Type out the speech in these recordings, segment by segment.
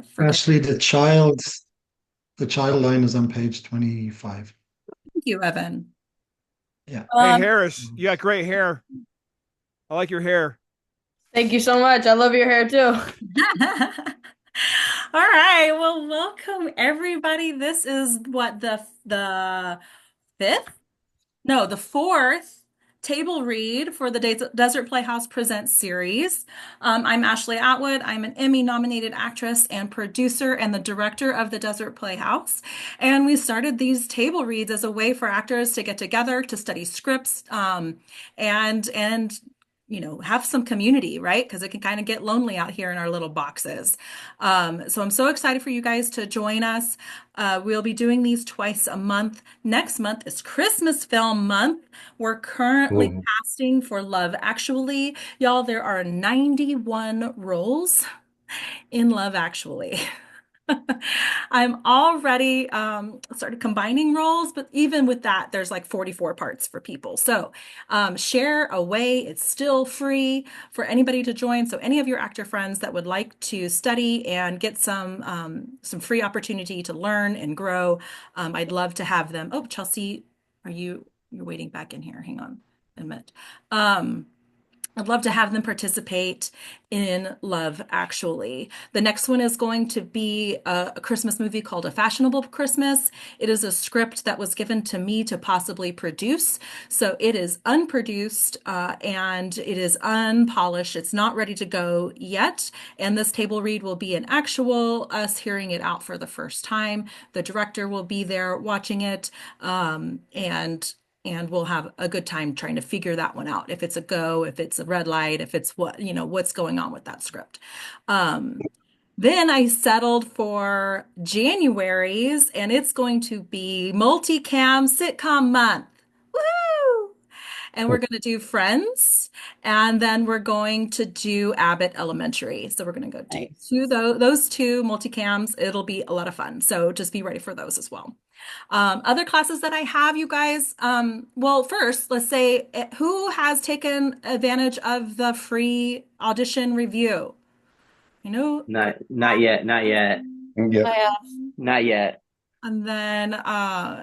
forget. Actually, the child line is on page 25. Thank you, Evan. Yeah. Hey, Um, Harris, you got great hair. I like your hair. Thank you so much. I love your hair too. All right. Well, welcome everybody. This is what the fifth? No, the fourth table read for the Desert Playhouse Presents Series. I'm Ashley Atwood. I'm an Emmy-nominated actress and producer and the director of the Desert Playhouse. And we started these table reads as a way for actors to get together to study scripts, and have some community, right? Because it can kind of get lonely out here in our little boxes. So I'm so excited for you guys to join us. We'll be doing these twice a month. Next month is Christmas film month. We're currently Mhm. casting for Love Actually. Y'all, there are 91 roles in Love Actually. I'm already started combining roles, but even with that, there's like 44 parts for people. So share away. It's still free for anybody to join. So any of your actor friends that would like to study and get some free opportunity to learn and grow, I'd love to have them. Oh, Chelsea, you're waiting back in here? Hang on a minute. I'd love to have them participate in Love Actually. The next one is going to be a Christmas movie called A Fashionable Christmas. It is a script that was given to me to possibly produce. So it is unproduced and it is unpolished. It's not ready to go yet. And this table read will be an actual us hearing it out for the first time. The director will be there watching it. And we'll have a good time trying to figure that one out. If it's a go, if it's a red light, if it's what's going on with that script. Then I settled for January's, and it's going to be multicam sitcom month. Woo! And we're going to do Friends, and then we're going to do Abbott Elementary. So we're going to go do Nice. those two multicams. It'll be a lot of fun. So just be ready for those as well. Other classes that I have, you guys, well, first, let's say who has taken advantage of the free audition review? You know, Not yet, not yet, Yeah. I not yet. and then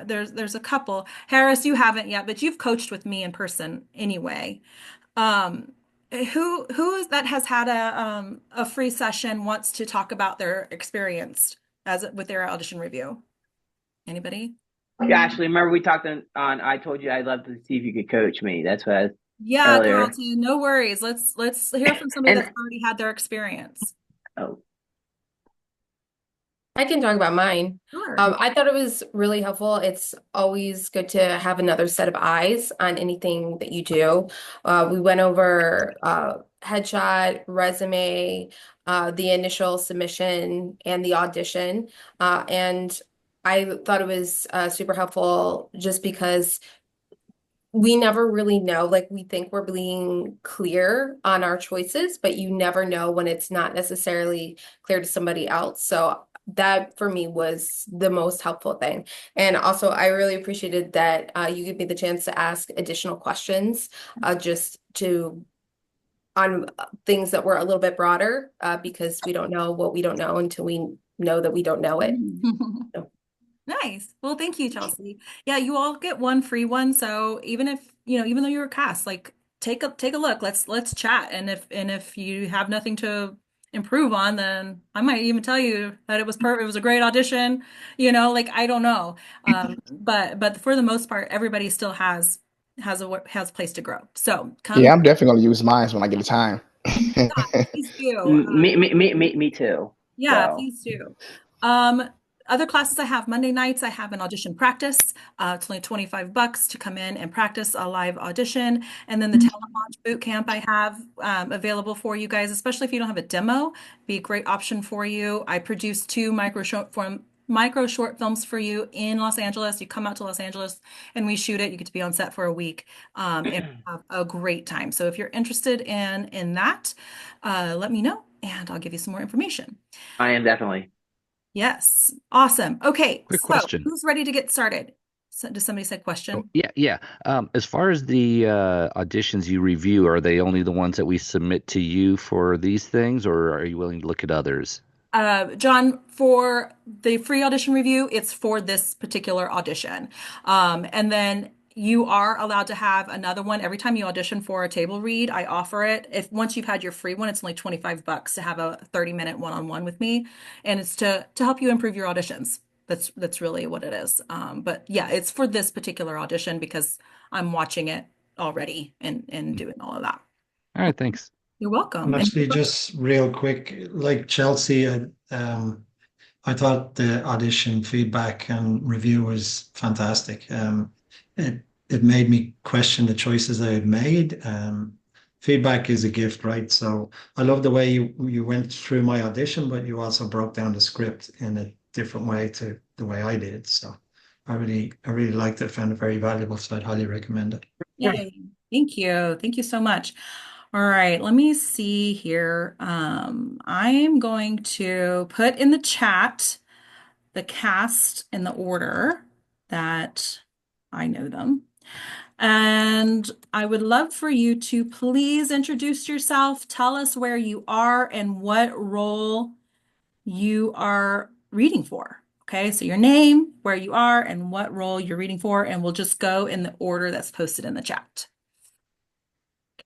there's a couple. Harris, you haven't yet, but you've coached with me in person anyway. Um, who is that has had a free session wants to talk about their experience as with their audition review? Anybody? Yeah, Ashley, remember we talked on I told you I'd love to see if you could coach me. That's what I was Yeah, earlier. Carlton, no worries. Let's hear from somebody And that's already had their experience. oh, can talk about mine. Sure. I thought it was really helpful. It's always good to have another set of eyes on anything that you do. We went over headshot, resume, the initial submission, and the audition. And I thought it was super helpful just because we never really know. Like, we think we're being clear on our choices, but you never know when it's not necessarily clear to somebody else. So that for me was the most helpful thing. And also, I really appreciated that you gave me the chance to ask additional questions, just to on things that were a little bit broader, because we don't know what we don't know until we know that we don't know it. So, Nice. Well, thank you, Chelsea. Yeah, you all get one free one. So even though you're cast, like take a look. Let's chat. And if you have nothing to improve on, then I might even tell you that it was perfect. It was a great audition. Like I don't know. But for the most part, everybody still has a place to grow. So Yeah, come, I'm definitely gonna use mine when I get the time. yeah, please do. me too. Yeah, So please do. Um, Other classes I have Monday nights, I have an audition practice. It's only $25 to come in and practice a live audition. And then the talent launch boot camp I have available for you guys, especially if you don't have a demo, be a great option for you. I produce two micro short films for you in Los Angeles. You come out to Los Angeles and we shoot it. You get to be on set for a week and have a great time. So if you're interested in that, let me know and I'll give you some more information. I am definitely. Yes. Awesome. Okay. Quick So question. who's ready to get started? So, does somebody say Oh, question? yeah, yeah. As far as the auditions you review, are they only the ones that we submit to you for these things, or are you willing to look at others? John, for the free audition review, it's for this particular audition. And then you are allowed to have another one every time you audition for a table read. I offer it. If once you've had your free one, it's only $25 to have a 30-minute one-on-one with me, and it's to help you improve your auditions. That's really what it is. But yeah, it's for this particular audition because I'm watching it already and doing all of that. All right, thanks. You're welcome. And actually, just real quick, like Chelsea, I thought the audition feedback and review was fantastic. It made me question the choices I had made. Feedback is a gift, right? So I love the way you went through my audition, but you also broke down the script in a different way to the way I did. So I really liked it, found it very valuable. So I'd highly recommend it. Yay. Thank you. Thank you so much. All right, let me see here. I'm going to put in the chat the cast in the order that I know them. And I would love for you to please introduce yourself, tell us where you are and what role you are reading for. Okay, so your name, where you are, and what role you're reading for, and we'll just go in the order that's posted in the chat.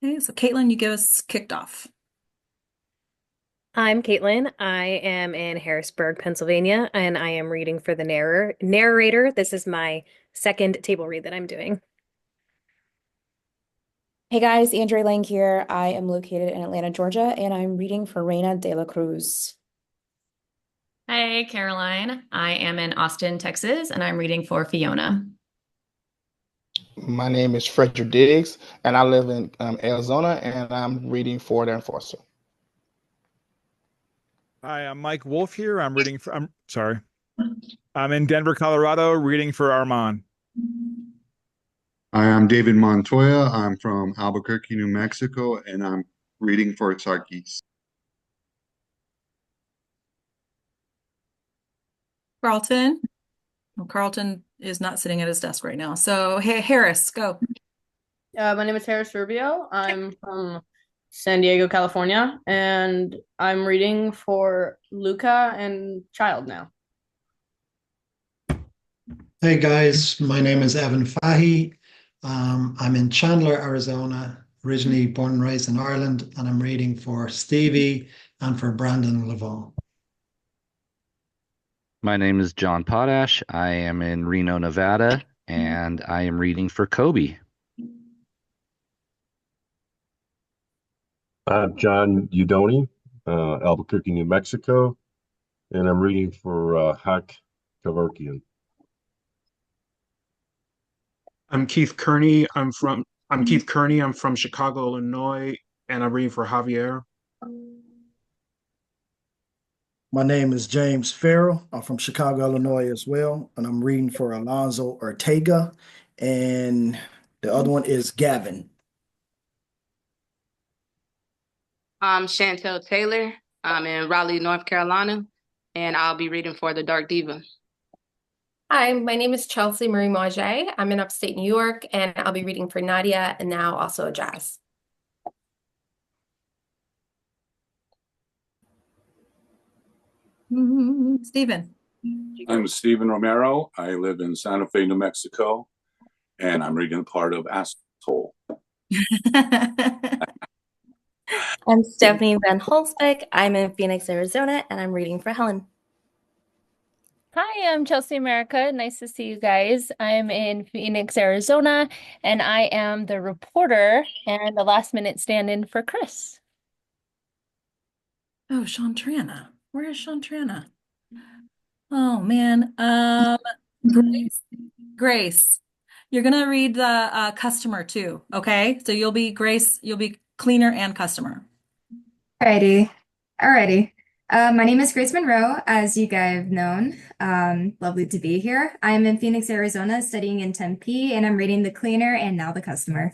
Okay, so Katelyn, you get us kicked off. I'm Katelyn. I am in Harrisburg, Pennsylvania, and I am reading for the narrator. This is my second table read that I'm doing. Hey guys, Andrea Lang here. I am located in Atlanta, Georgia, and I'm reading for REYNA de la CRUZ. Hi, Caroline. I am in Austin, Texas, and I'm reading for FIONA. My name is Frederick Diggs, and I live in Arizona, and I'm reading for the enforcer. Hi, I'm Mike Wolfe here. I'm in Denver, Colorado, reading for ARMAN. Hi, I'm David Montoya. I'm from Albuquerque, New Mexico, and I'm reading for SARKIS. Carlton. Well, Carlton is not sitting at his desk right now. So, hey, Harris, go. My name is Harris Rubio. I'm from San Diego, California, and I'm reading for LUCA and Child now. Hey guys, my name is Evan Fahy. I'm in Chandler, Arizona, originally born and raised in Ireland, and I'm reading for STEVIE and for Brandon Levon. My name is John Potash. I am in Reno, Nevada, and I am reading for Kobe. I'm John Udoni, Albuquerque, New Mexico, and I'm reading for Hak Kavarkian. I'm Keith Kearney. I'm from Chicago, Illinois, and I'm reading for Javier. My name is James Ferrell. I'm from Chicago, Illinois as well, and I'm reading for Alonzo Ortega, and the other one is Gavin. I'm Chantel Taylor. I'm in Raleigh, North Carolina, and I'll be reading for The Dark Diva. Hi, my name is Chelsea Marie Mauger. I'm in upstate New York, and I'll be reading for Nadia and now also Jazz. Stephen. I'm Stephen Romero. I live in Santa Fe, New Mexico, and I'm reading the part of Asshole. I'm Stephanie Van Holzbeck. I'm in Phoenix, Arizona, and I'm reading for Helen. Hi, I'm Chelsea America. Nice to see you guys. I'm in Phoenix, Arizona, and I am the reporter and the last-minute stand-in for Chris. Oh, Shantrana. Where is Shantrana? Oh, man. Grace, you're going to read the customer too, okay? So you'll be Grace, you'll be cleaner and customer. Alrighty. My name is Grace Monroe, as you guys have known. Lovely to be here. I'm in Phoenix, Arizona, studying in Tempe, and I'm reading the cleaner and now the customer.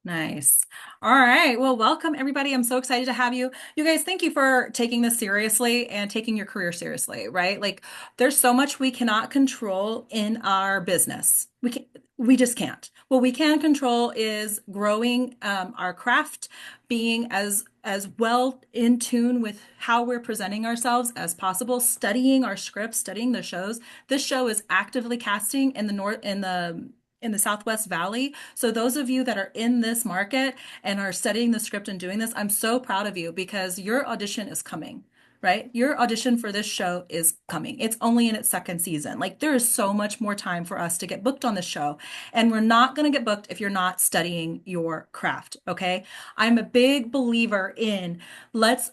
Nice. All right. Well, welcome everybody. I'm so excited to have you. You guys, thank you for taking this seriously and taking your career seriously, right? Like there's so much we cannot control in our business. We just can't. What we can control is growing our craft, being as well in tune with how we're presenting ourselves as possible, studying our scripts, studying the shows. This show is actively casting in the Southwest Valley. So those of you that are in this market and are studying the script and doing this, I'm so proud of you because your audition is coming, right? Your audition for this show is coming. It's only in its second season. Like there is so much more time for us to get booked on this show. And we're not going to get booked if you're not studying your craft, okay? I'm a big believer in let's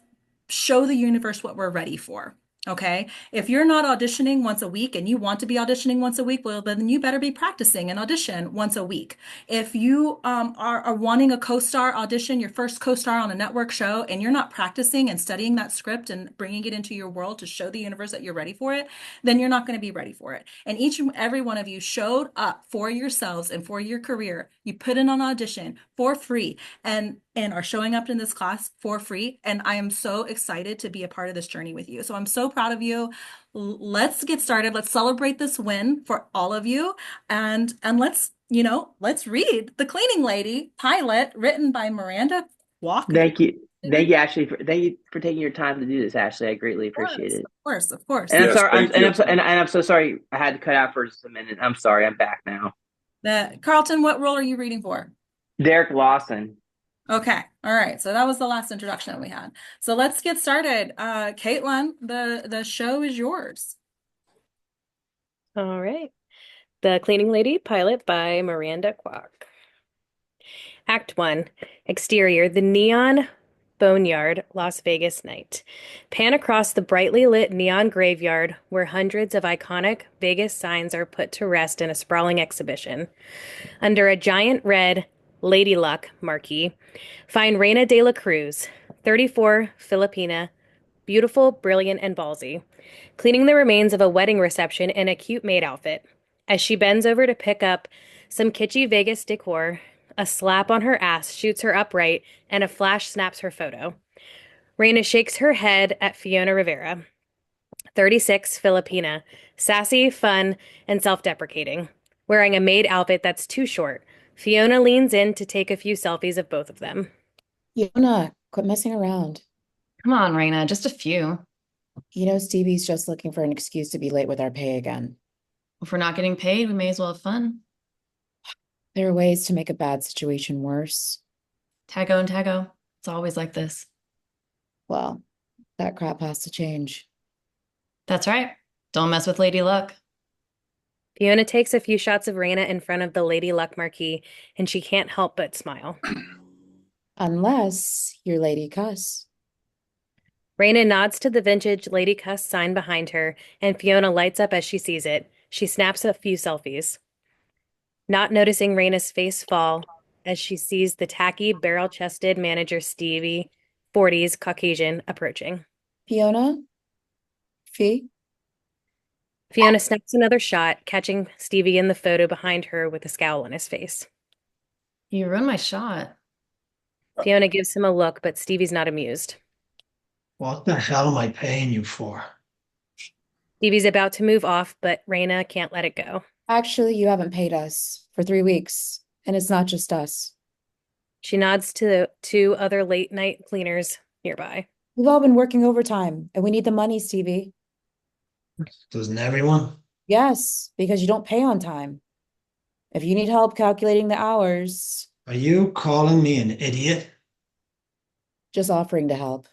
show the universe what we're ready for. Okay. If you're not auditioning once a week and you want to be auditioning once a week, well, then you better be practicing an audition once a week. If you are wanting a co-star audition, your first co-star on a network show, and you're not practicing and studying that script and bringing it into your world to show the universe that you're ready for it, then you're not going to be ready for it. And each and every one of you showed up for yourselves and for your career. You put in an audition for free and are showing up in this class for free. And I am so excited to be a part of this journey with you. So I'm so proud of you. Let's get started. Let's celebrate this win for all of you. And let's read The Cleaning Lady pilot written by Miranda, Kwok. Thank you. Thank you, Ashley. Thank you for taking your time to do this, Ashley. I greatly appreciate it. Of course. And Yes, thank you. I'm so sorry. I had to cut out for just a minute. I'm sorry. I'm back now. Carlton, what role are you reading for? Derrick Lawson. Okay. All right. So that was the last introduction that we had. So let's get started. Katelyn, the show is yours. All right. The Cleaning Lady pilot by Miranda, Kwok. Act 1. Exterior, the neon boneyard, Las Vegas night. Pan across the brightly lit neon graveyard where hundreds of iconic Vegas signs are put to rest in a sprawling exhibition. Under a giant red Lady Luck marquee, find REYNA de la CRUZ, 34, Filipina, beautiful, brilliant, and ballsy, cleaning the remains of a wedding reception in a cute maid outfit. As she bends over to pick up some kitschy Vegas decor, a slap on her ass shoots her upright, and a flash snaps her photo. REYNA shakes her head at FIONA Rivera, 36, Filipina, sassy, fun, and self-deprecating, wearing a maid outfit that's too short. FIONA leans in to take a few selfies of both of them. Fiona, quit messing around. Come on, REYNA, just a few. You know, Stevie's just looking for an excuse to be late with our pay again. If we're not getting paid, we may as well have fun. There are ways to make a bad situation worse. Tago and tago. It's always like this. Well, that crap has to change. That's right. Don't mess with Lady Luck. FIONA takes a few shots of REYNA in front of the Lady Luck marquee, and she can't help but smile. Unless you're Lady Cuss. REYNA nods to the vintage Lady Cuss sign behind her, and FIONA lights up as she sees it. She snaps a few selfies. Not noticing REYNA's face fall as she sees the tacky, barrel-chested manager Stevie, 40s, Caucasian, approaching. Fiona? Fee? FIONA snaps another shot, catching Stevie in the photo behind her with a scowl on his face. You ruined my shot. FIONA gives him a look, but Stevie's not amused. What the hell am I paying you for? Stevie's about to move off, but REYNA can't let it go. Actually, you haven't paid us for 3 weeks, and it's not just us. She nods to the 2 other late-night cleaners nearby. We've all been working overtime, and we need the money, Stevie. Doesn't everyone? Yes, because you don't pay on time. If you need help calculating the hours... Are you calling me an idiot? Just offering to help.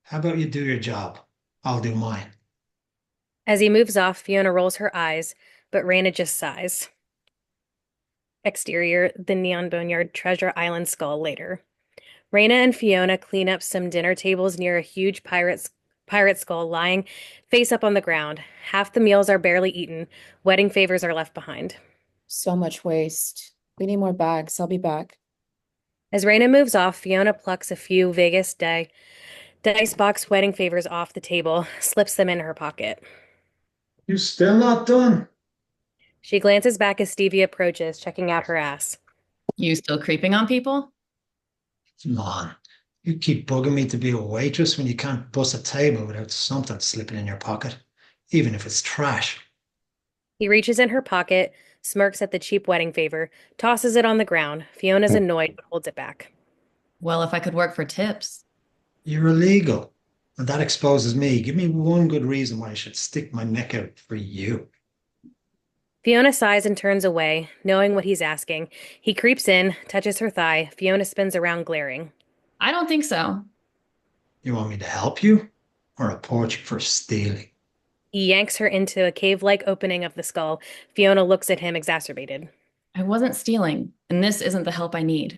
How about you do your job? I'll do mine. As he moves off, FIONA rolls her eyes, but REYNA just sighs. Exterior, the neon boneyard Treasure Island skull later. REYNA and FIONA clean up some dinner tables near a huge pirate skull lying face up on the ground. Half the meals are barely eaten. Wedding favors are left behind. So much waste. We need more bags. I'll be back. As REYNA moves off, FIONA plucks a few Vegas dice box wedding favors off the table, slips them in her pocket. You still not done? She glances back as Stevie approaches, checking out her ass. You still creeping on people? Come on. You keep bugging me to be a waitress when you can't bust a table without something slipping in your pocket, even if it's trash. He reaches in her pocket, smirks at the cheap wedding favor, tosses it on the ground. Fiona's annoyed but holds it back. Well, if I could work for tips. You're illegal. And that exposes me. Give me one good reason why I should stick my neck out for you. Fiona sighs and turns away, knowing what he's asking. He creeps in, touches her thigh. Fiona spins around, glaring. I don't think so. You want me to help you? Or report you for stealing? He yanks her into a cave-like opening of the skull. Fiona looks at him, exacerbated. I wasn't stealing, and this isn't the help I need.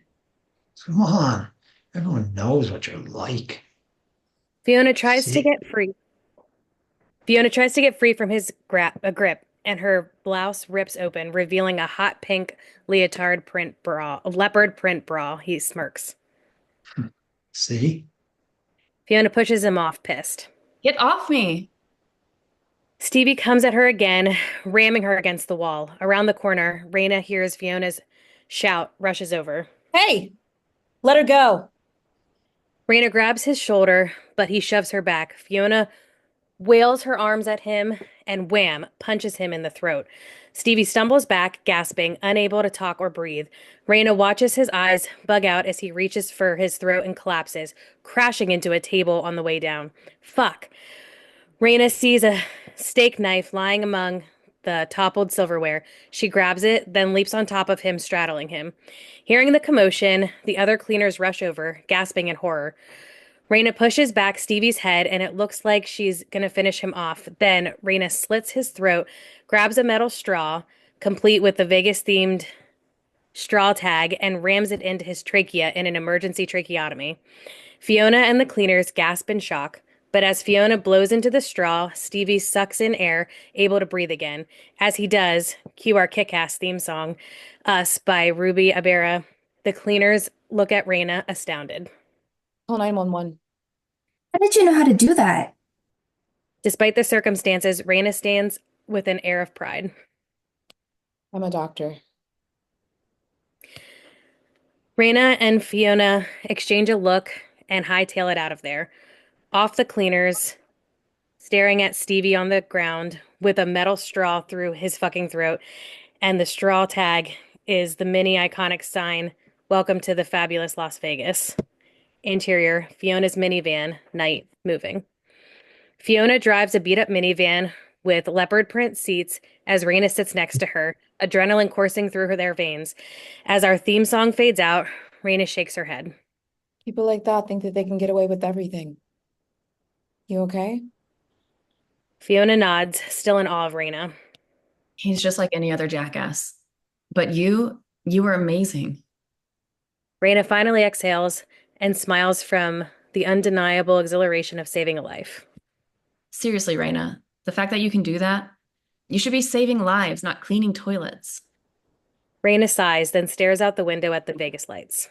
Come on. Everyone knows what you're like. Fiona tries to get free. Fiona tries to get free from his grip, and her blouse rips open, revealing a hot pink leopard print bra. He smirks. See? Fiona pushes him off, pissed. Get off me! Stevie comes at her again, ramming her against the wall. Around the corner, REYNA hears Fiona's shout, rushes over. Hey! Let her go! REYNA grabs his shoulder, but he shoves her back. Fiona wails her arms at him and wham, punches him in the throat. Stevie stumbles back, gasping, unable to talk or breathe. REYNA watches his eyes bug out as he reaches for his throat and collapses, crashing into a table on the way down. Fuck. REYNA sees a steak knife lying among the toppled silverware. She grabs it, then leaps on top of him, straddling him. Hearing the commotion, the other cleaners rush over, gasping in horror. REYNA pushes back Stevie's head, and it looks like she's going to finish him off. Then REYNA slits his throat, grabs a metal straw, complete with the Vegas-themed straw tag, and rams it into his trachea in an emergency tracheotomy. Fiona and the cleaners gasp in shock, but as Fiona blows into the straw, Stevie sucks in air, able to breathe again. As he does, cue our kick-ass theme song, Us by Rubio. The cleaners look at REYNA, astounded. Call 911. How did you know how to do that? Despite the circumstances, REYNA stands with an air of pride. I'm a doctor. REYNA and Fiona exchange a look and hightail it out of there. Off the cleaners, staring at Stevie on the ground with a metal straw through his fucking throat, and the straw tag is the mini iconic sign, "Welcome to the fabulous Las Vegas." Interior, Fiona's minivan, night, moving. Fiona drives a beat-up minivan with leopard print seats as REYNA sits next to her, adrenaline coursing through their veins. As our theme song fades out, REYNA shakes her head. People like that think that they can get away with everything. You okay? Fiona nods, still in awe of REYNA. He's just like any other jackass. But you were amazing. REYNA finally exhales and smiles from the undeniable exhilaration of saving a life. Seriously, REYNA, the fact that you can do that, you should be saving lives, not cleaning toilets. REYNA sighs, then stares out the window at the Vegas lights.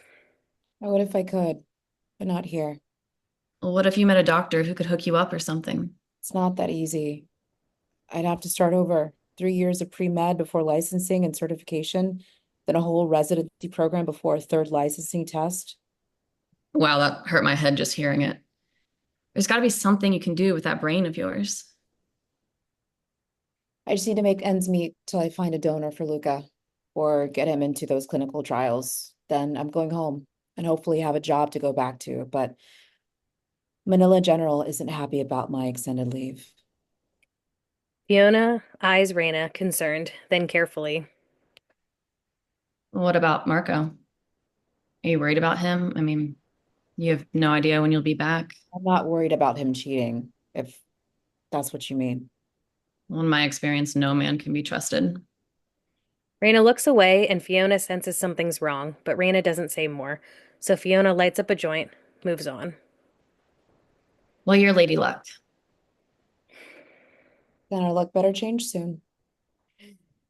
I would if I could, but not here. Well, what if you met a doctor who could hook you up or something? It's not that easy. I'd have to start over. 3 years of pre-med before licensing and certification, then a whole residency program before a third licensing test. Wow, that hurt my head just hearing it. There's got to be something you can do with that brain of yours. I just need to make ends meet till I find a donor for LUCA or get him into those clinical trials. Then I'm going home and hopefully have a job to go back to. But Manila General isn't happy about my extended leave. Fiona eyes REYNA, concerned, then carefully. What about Marco? Are you worried about him? I mean, you have no idea when you'll be back. I'm not worried about him cheating, if that's what you mean. Well, in my experience, no man can be trusted. REYNA looks away and Fiona senses something's wrong, but REYNA doesn't say more. So Fiona lights up a joint, moves on. Well, your lady luck. Then our luck better change soon.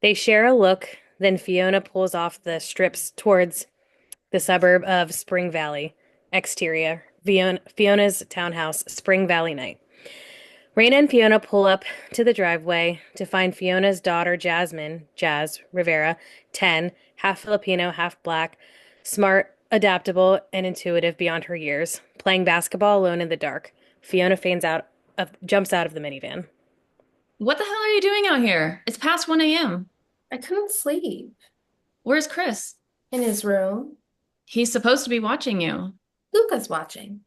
They share a look, then Fiona pulls off the strips towards the suburb of Spring Valley. Exterior, Fiona's townhouse, Spring Valley night. REYNA and Fiona pull up to the driveway to find Fiona's daughter, JASMINE, Jazz Rivera, 10, half Filipino, half black, Smart, adaptable, and intuitive beyond her years, playing basketball alone in the dark. Fiona jumps out of the minivan. What the hell are you doing out here? It's past 1 a.m. I couldn't sleep. Where's Chris? In his room. He's supposed to be watching you. Luca's watching.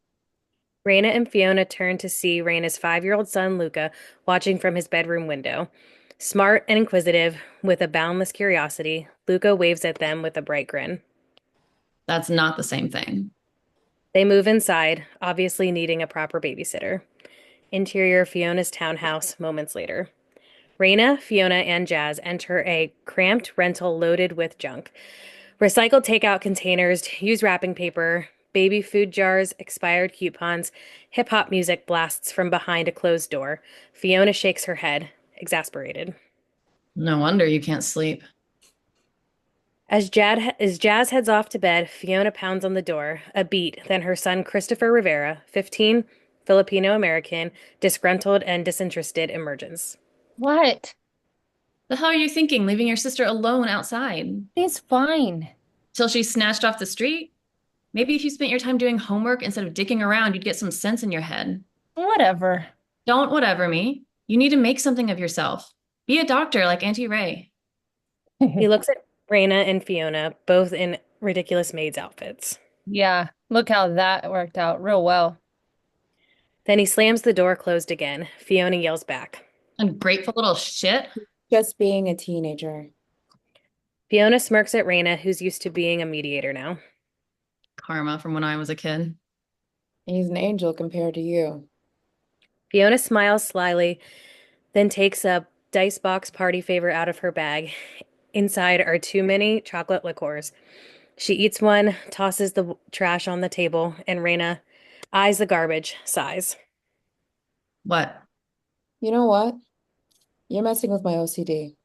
REYNA and Fiona turn to see REYNA's 5-year-old son, LUCA, watching from his bedroom window. Smart and inquisitive, with a boundless curiosity, LUCA waves at them with a bright grin. That's not the same thing. They move inside, obviously needing a proper babysitter. Interior Fiona's townhouse moments later. REYNA, Fiona, and Jazz enter a cramped rental loaded with junk. Recycled takeout containers, used wrapping paper, baby food jars, expired coupons, hip-hop music blasts from behind a closed door. Fiona shakes her head, exasperated. No wonder you can't sleep. As Jazz heads off to bed, Fiona pounds on the door, a beat, then her son Christopher Rivera, 15, Filipino-American, disgruntled and disinterested, emerges. What? The hell are you thinking, leaving your sister alone outside? She's fine. Till she's snatched off the street? Maybe if you spent your time doing homework instead of dicking around, you'd get some sense in your head. Whatever. Don't whatever me. You need to make something of yourself. Be a doctor like Auntie Ray. He looks at REYNA and Fiona, both in ridiculous maid's outfits. Yeah, look how that worked out real well. Then he slams the door closed again. Fiona yells back. Ungrateful little shit. Just being a teenager. Fiona smirks at REYNA, who's used to being a mediator now. Karma from when I was a kid. He's an angel compared to you. Fiona smiles slyly, then takes a dice box party favor out of her bag. Inside are too many chocolate liqueurs. She eats one, tosses the trash on the table, and REYNA eyes the garbage, sighs. What? You know what? You're messing with my OCD.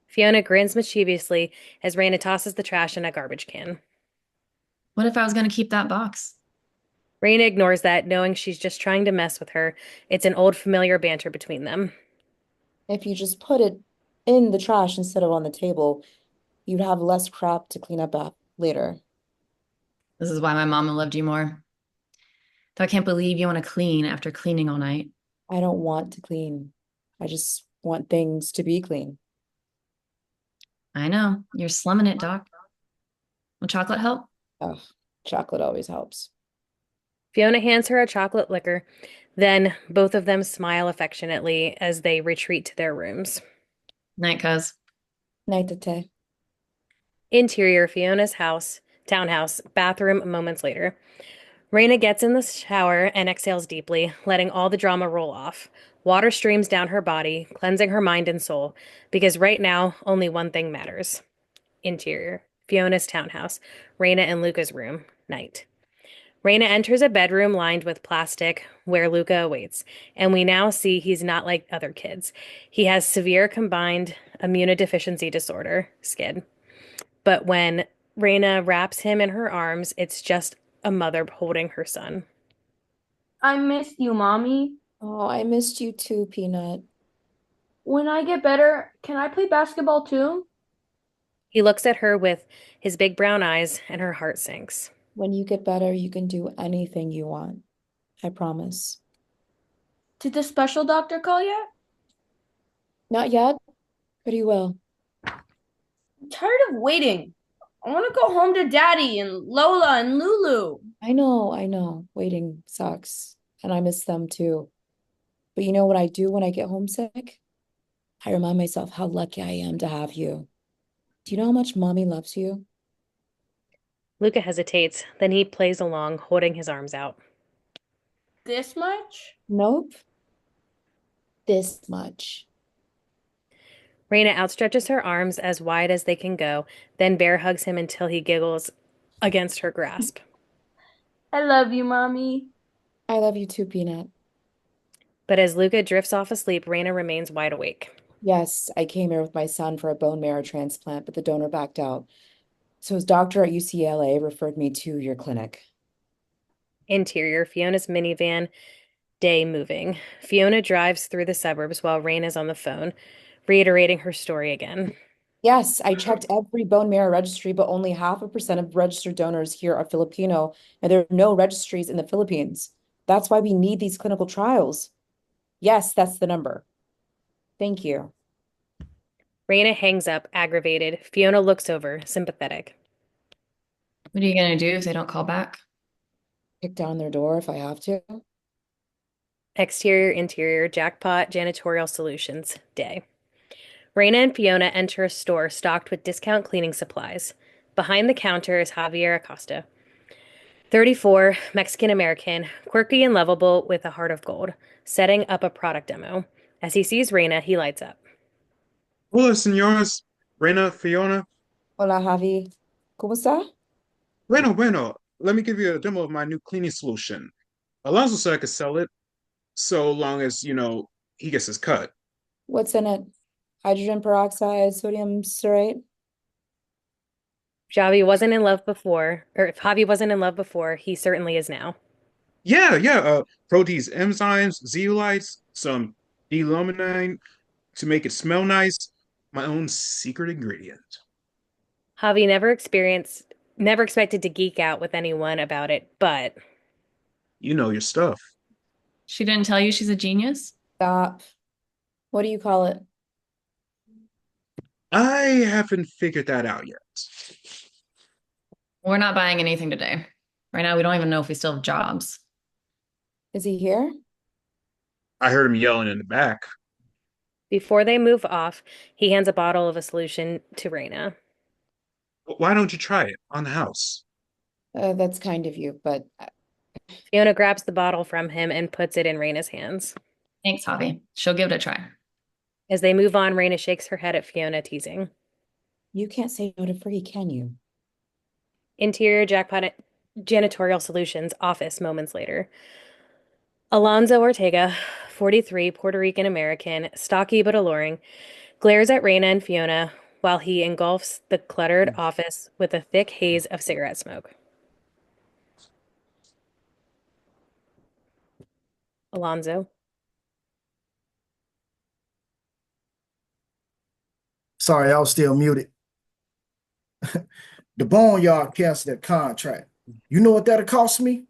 Fiona grins mischievously as REYNA tosses the trash in a garbage can. What if I was going to keep that box? REYNA ignores that, knowing she's just trying to mess with her. It's an old familiar banter between them. If you just put it in the trash instead of on the table, you'd have less crap to clean up later. This is why my mama loved you more. Though I can't believe you want to clean after cleaning all night. I don't want to clean. I just want things to be clean. I know. You're slumming it, Doc. Will chocolate help? Oh, chocolate always helps. Fiona hands her a chocolate liquor. Then both of them smile affectionately as they retreat to their rooms. Night, cuz. Night, Tate. Interior Fiona's townhouse, bathroom moments later. REYNA gets in the shower and exhales deeply, letting all the drama roll off. Water streams down her body, cleansing her mind and soul, because right now, only one thing matters. Interior Fiona's townhouse, REYNA and LUCA's room, night. REYNA enters a bedroom lined with plastic where LUCA awaits, and we now see he's not like other kids. He has severe combined immunodeficiency disorder, SCID. But when REYNA wraps him in her arms, it's just a mother holding her son. I missed you, Mommy. Oh, I missed you too, Peanut. When I get better, can I play basketball too? He looks at her with his big brown eyes, and her heart sinks. When you get better, you can do anything you want. I promise. Did the special doctor call yet? Not yet, but he will. I'm tired of waiting. I want to go home to Daddy and Lola and Lulu. I know. Waiting sucks. And I miss them too. But you know what I do when I get homesick? I remind myself how lucky I am to have you. Do you know how much Mommy loves you? LUCA hesitates, then he plays along, holding his arms out. This much? Nope. This much. REYNA outstretches her arms as wide as they can go, then bear hugs him until he giggles against her grasp. I love you, Mommy. I love you too, Peanut. But as LUCA drifts off asleep, REYNA remains wide awake. Yes, I came here with my son for a bone marrow transplant, but the donor backed out. So his doctor at UCLA referred me to your clinic. Interior, Fiona's minivan, day moving. Fiona drives through the suburbs while REYNA's on the phone, reiterating her story again. Yes, I checked every bone marrow registry, but only 0.5% of registered donors here are Filipino, and there are no registries in the Philippines. That's why we need these clinical trials. Yes, that's the number. Thank you. REYNA hangs up, aggravated. Fiona looks over, sympathetic. What are you gonna do if they don't call back? Kick down their door if I have to. Exterior, interior, jackpot, janitorial solutions, day. REYNA and Fiona enter a store stocked with discount cleaning supplies. Behind the counter is Javier Acosta. 34, Mexican-American, quirky and lovable with a heart of gold, setting up a product demo. As he sees REYNA, he lights up. Hola, señoras. Reyna, Fiona. Hola, Javi. ¿Cómo está? Bueno. Let me give you a demo of my new cleaning solution. Alonzo said I could sell it, so long as, he gets his cut. What's in it? Hydrogen peroxide, sodium stearate? If Javi wasn't in love before, he certainly is now. Yeah. Protease enzymes, zeolites, some deluminine to make it smell nice. My own secret ingredient. Javi never expected to geek out with anyone about it, but You know your stuff. She didn't tell you she's a genius? Stop. What do you call it? I haven't figured that out yet. We're not buying anything today. Right now, we don't even know if we still have jobs. Is he here? I heard him yelling in the back. before they move off, he hands a bottle of a solution to REYNA. Why don't you try it on the house? That's kind of you, but Fiona grabs the bottle from him and puts it in REYNA's hands. Thanks, Javi. She'll give it a try. As they move on, REYNA shakes her head at Fiona, teasing. You can't say no to free, can you? Interior jackpot janitorial solutions office moments later. Alonzo Ortega, 43, Puerto Rican American, stocky but alluring, glares at REYNA and Fiona while he engulfs the cluttered office with a thick haze of cigarette smoke. Alonzo. Sorry, I was still muted. The Boneyard canceled their contract. You know what that'll cost me?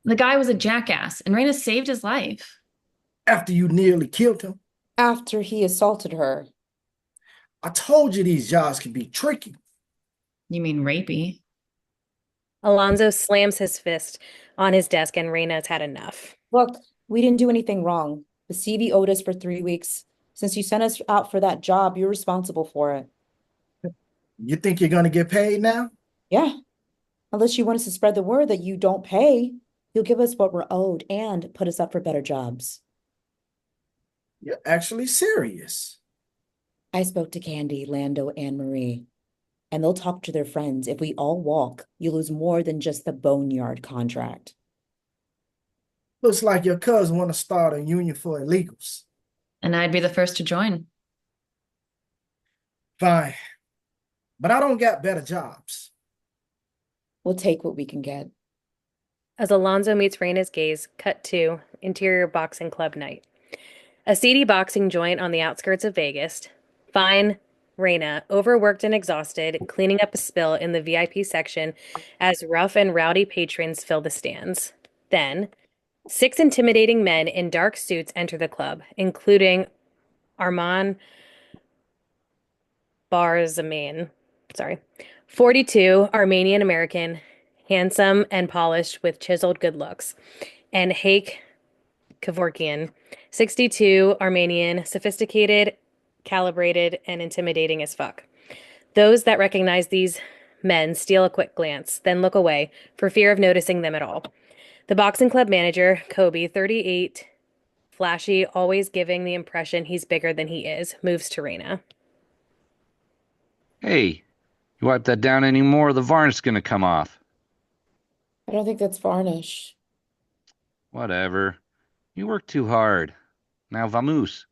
The guy was a jackass, and REYNA saved his life. After you nearly killed him? After he assaulted her. I told you these jobs can be tricky. You mean rapey? Alonzo slams his fist on his desk, and REYNA's had enough. Look, we didn't do anything wrong. The CV owed us for 3 weeks. Since you sent us out for that job, you're responsible for it. You think you're going to get paid now? Yeah. Unless you want us to spread the word that you don't pay, you'll give us what we're owed and put us up for better jobs. You're actually serious. I spoke to Candy, Lando, and Marie, and they'll talk to their friends. If we all walk, you lose more than just the Boneyard contract. Looks like your cousin want to start a union for illegals. And I'd be the first to join. Fine. But I don't got better jobs. We'll take what we can get. As Alonzo meets REYNA's gaze, cut to interior boxing club night. A seedy boxing joint on the outskirts of Vegas. Fine REYNA, overworked and exhausted, cleaning up a spill in the VIP section as rough and rowdy patrons fill the stands. Then, 6 intimidating men in dark suits enter the club, including ARMAN BARSAMIAN, 42, Armenian American, handsome and polished with chiseled good looks, and Hake Kevorkian, 62, Armenian, sophisticated, calibrated, and intimidating as fuck. Those that recognize these men steal a quick glance, then look away for fear of noticing them at all. The boxing club manager, Kobe, 38, flashy, always giving the impression he's bigger than he is, moves to REYNA. Hey, you wipe that down anymore, the varnish is gonna come off. I don't think that's varnish. Whatever. You work too hard. Now vamos.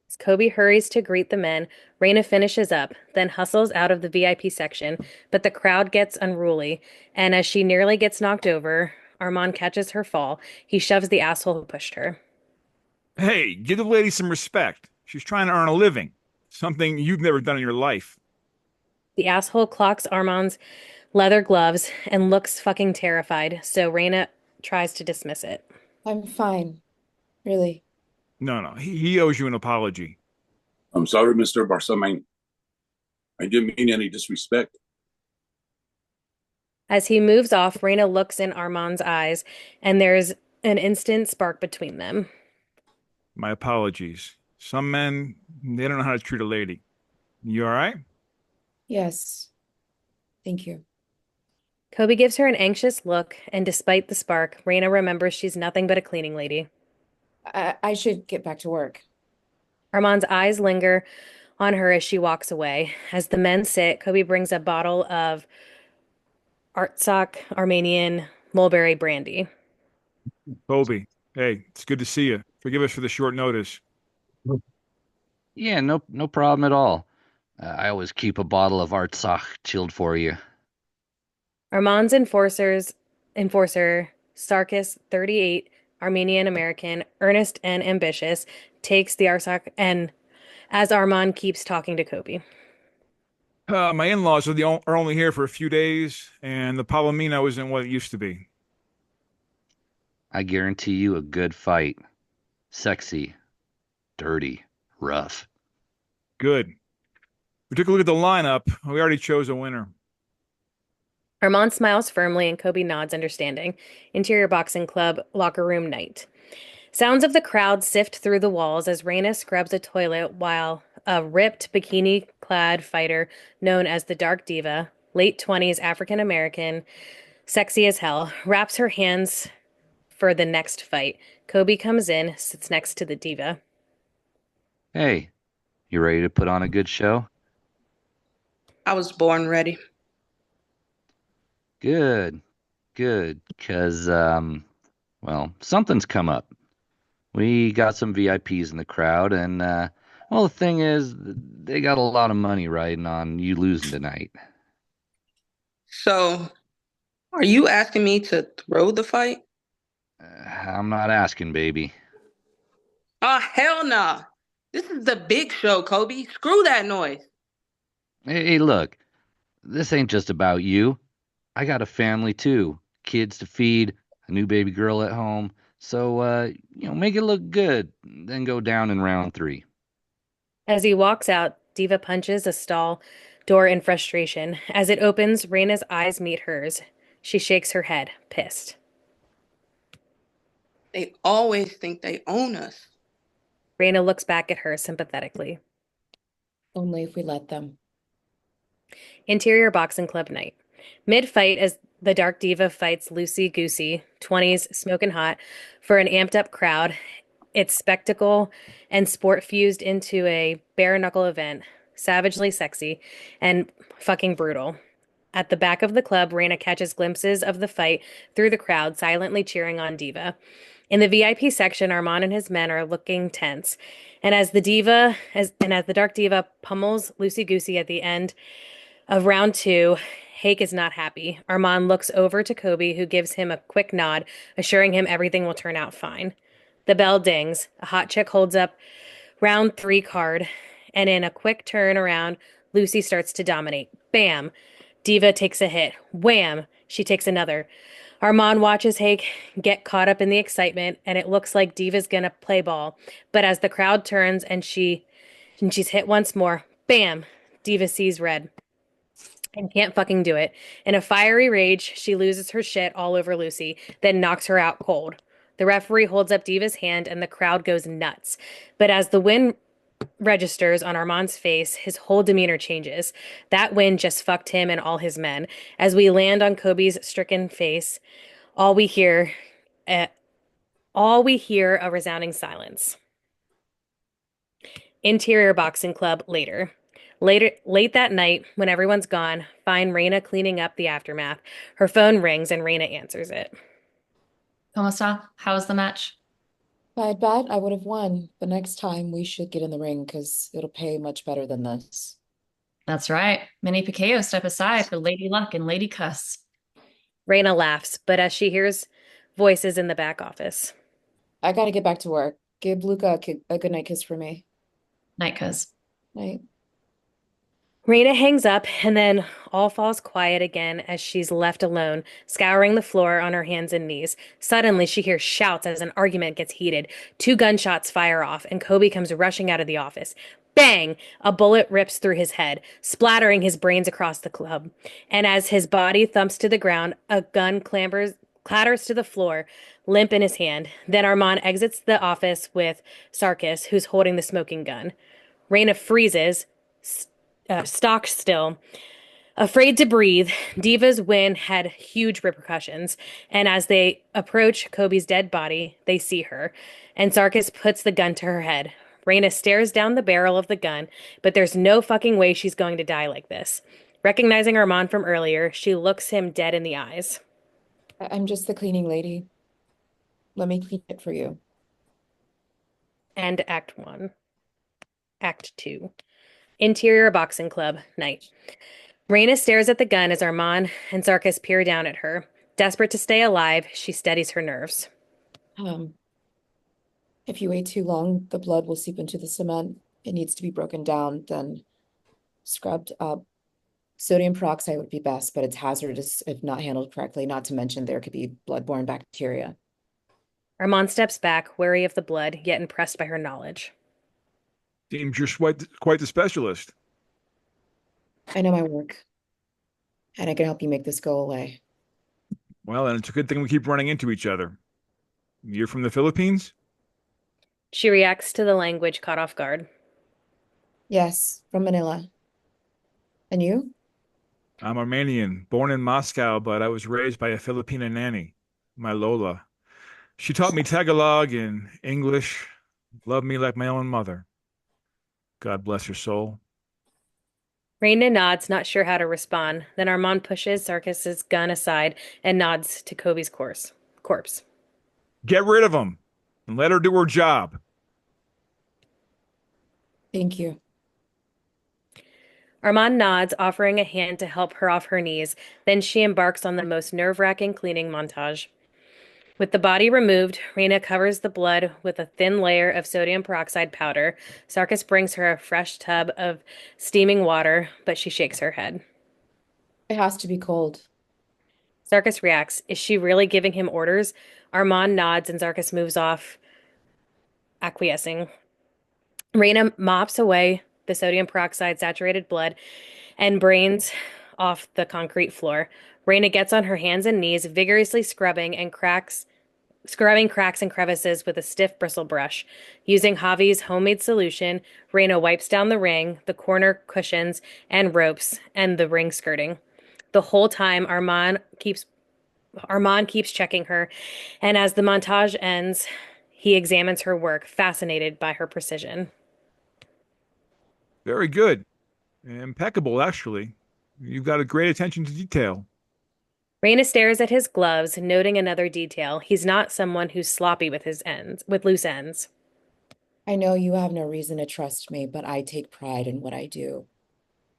As Kobe hurries to greet the men, REYNA finishes up, then hustles out of the VIP section, but the crowd gets unruly, and as she nearly gets knocked over, ARMAN catches her fall. He shoves the asshole who pushed her. Hey, give the lady some respect. She's trying to earn a living. Something you've never done in your life. The asshole clocks Armand's leather gloves and looks fucking terrified, so REYNA tries to dismiss it. I'm fine. Really. No, he owes you an apology. I'm sorry, Mr. BARSAMIAN. I didn't mean any disrespect. As he moves off, REYNA looks in Armand's eyes, and there's an instant spark between them. My apologies. Some men, they don't know how to treat a lady. You all right? Yes. Thank you. Kobe gives her an anxious look, and despite the spark, REYNA remembers she's nothing but a cleaning lady. I should get back to work. Armand's eyes linger on her as she walks away. As the men sit, Kobe brings a bottle of Artsakh Armenian mulberry brandy. Kobe, hey, it's good to see you. Forgive us for the short notice. Yeah, no problem at all. I always keep a bottle of Artsakh chilled for you. Armand's enforcer, SARKIS 38, Armenian American, earnest and ambitious, takes the Artsakh, and as Armand keeps talking to Kobe. My in-laws are only here for a few days, and the Palomino isn't what it used to be. I guarantee you a good fight. Sexy, dirty, rough. Good. We took a look at the lineup. We already chose a winner. Armand smiles firmly and Kobe nods understanding. Interior boxing club, locker room night. Sounds of the crowd sift through the walls as REYNA scrubs a toilet while a ripped bikini-clad fighter known as the Dark Diva, late 20s African-American, sexy as hell, wraps her hands for the next fight. Kobe comes in, sits next to the diva. Hey, you ready to put on a good show? I was born ready. Good, 'cause, well, something's come up. We got some VIPs in the crowd, and, well, the thing is, they got a lot of money riding on you losing tonight. So, are you asking me to throw the fight? I'm not asking, baby. Oh, hell no. This is the big show, Kobe. Screw that noise. Hey, look, this ain't just about you. I got a family too, kids to feed, a new baby girl at home. So, make it look good, then go down in round 3. As he walks out, Diva punches a stall door in frustration. As it opens, REYNA's eyes meet hers. She shakes her head, pissed. They always think they own us. REYNA looks back at her sympathetically. Only if we let them. Interior boxing club night. Mid-fight, as the Dark Diva fights Lucy Goosey, 20s, smoking hot, for an amped-up crowd, it's spectacle and sport fused into a bare-knuckle event, savagely sexy and fucking brutal. At the back of the club, REYNA catches glimpses of the fight through the crowd, silently cheering on Diva. In the VIP section, Armand and his men are looking tense, and as the Dark Diva pummels Lucy Goosey at the end of round 2, Hake is not happy. Armand looks over to Kobe, who gives him a quick nod, assuring him everything will turn out fine. The bell dings. A hot chick holds up round 3 card, and in a quick turn around, Lucy starts to dominate. Bam! Diva takes a hit. Wham! She takes another. Armand watches Hake get caught up in the excitement, and it looks like Diva's gonna play ball. But as the crowd turns and she's hit once more, bam! Diva sees red and can't fucking do it. In a fiery rage, she loses her shit all over Lucy, then knocks her out cold. The referee holds up Diva's hand and the crowd goes nuts. But as the win registers on Armand's face, his whole demeanor changes. That win just fucked him and all his men. As we land on Kobe's stricken face, all we hear a resounding silence. Interior boxing club later. Late that night, when everyone's gone, find REYNA cleaning up the aftermath. Her phone rings and REYNA answers it. ¿Cómo está? How was the match? If I had bet, I would have won. But next time we should get in the ring because it'll pay much better than this. That's right. Many Picayos step aside for Lady Luck and Lady Cuss. REYNA laughs, but as she hears voices in the back office. I gotta get back to work. Give Luca a good night kiss for me. Night, Cuz. Night. REYNA hangs up, and then all falls quiet again as she's left alone, scouring the floor on her hands and knees. Suddenly, she hears shouts as an argument gets heated. 2 gunshots fire off, and Kobe comes rushing out of the office. Bang! A bullet rips through his head, splattering his brains across the club. And as his body thumps to the ground, a gun clatters to the floor, limp in his hand. Then Armand exits the office with SARKIS, who's holding the smoking gun. REYNA freezes, stock still. Afraid to breathe, Diva's win had huge repercussions, and as they approach Kobe's dead body, they see her, and SARKIS puts the gun to her head. REYNA stares down the barrel of the gun, but there's no fucking way she's going to die like this. Recognizing Armand from earlier, she looks him dead in the eyes. I'm just the cleaning lady. Let me clean it for you. End Act 1. Act 2. Interior boxing club, night. REYNA stares at the gun as Armand and SARKIS peer down at her. Desperate to stay alive, she steadies her nerves. If you wait too long, the blood will seep into the cement. It needs to be broken down, then scrubbed up. Sodium peroxide would be best, but it's hazardous if not handled correctly, not to mention there could be bloodborne bacteria. Armand steps back, wary of the blood, yet impressed by her knowledge. Seems you're quite the specialist. I know my work, and I can help you make this go away. Well, and it's a good thing we keep running into each other. You're from the Philippines? She reacts to the language caught off guard. Yes, from Manila. And you? I'm Armenian, born in Moscow, but I was raised by a Filipina nanny, my Lola. She taught me Tagalog and English, loved me like my own mother. God bless her soul. REYNA nods, not sure how to respond. Then Armand pushes SARKIS's gun aside and nods to Kobe's corpse. Get rid of him and let her do her job. Thank you. Armand nods, offering a hand to help her off her knees. Then she embarks on the most nerve-wracking cleaning montage. With the body removed, REYNA covers the blood with a thin layer of sodium peroxide powder. SARKIS brings her a fresh tub of steaming water, but she shakes her head. It has to be cold. SARKIS reacts. Is she really giving him orders? Armand nods and SARKIS moves off, acquiescing. REYNA mops away the sodium peroxide saturated blood and brains off the concrete floor. REYNA gets on her hands and knees, vigorously scrubbing cracks and crevices with a stiff bristle brush. Using Javi's homemade solution, REYNA wipes down the ring, the corner cushions and ropes, and the ring skirting. The whole time, Armand keeps checking her, and as the montage ends, he examines her work, fascinated by her precision. Very good. Impeccable, actually. You've got a great attention to detail. REYNA stares at his gloves, noting another detail. He's not someone who's sloppy with loose ends. I know you have no reason to trust me, but I take pride in what I do,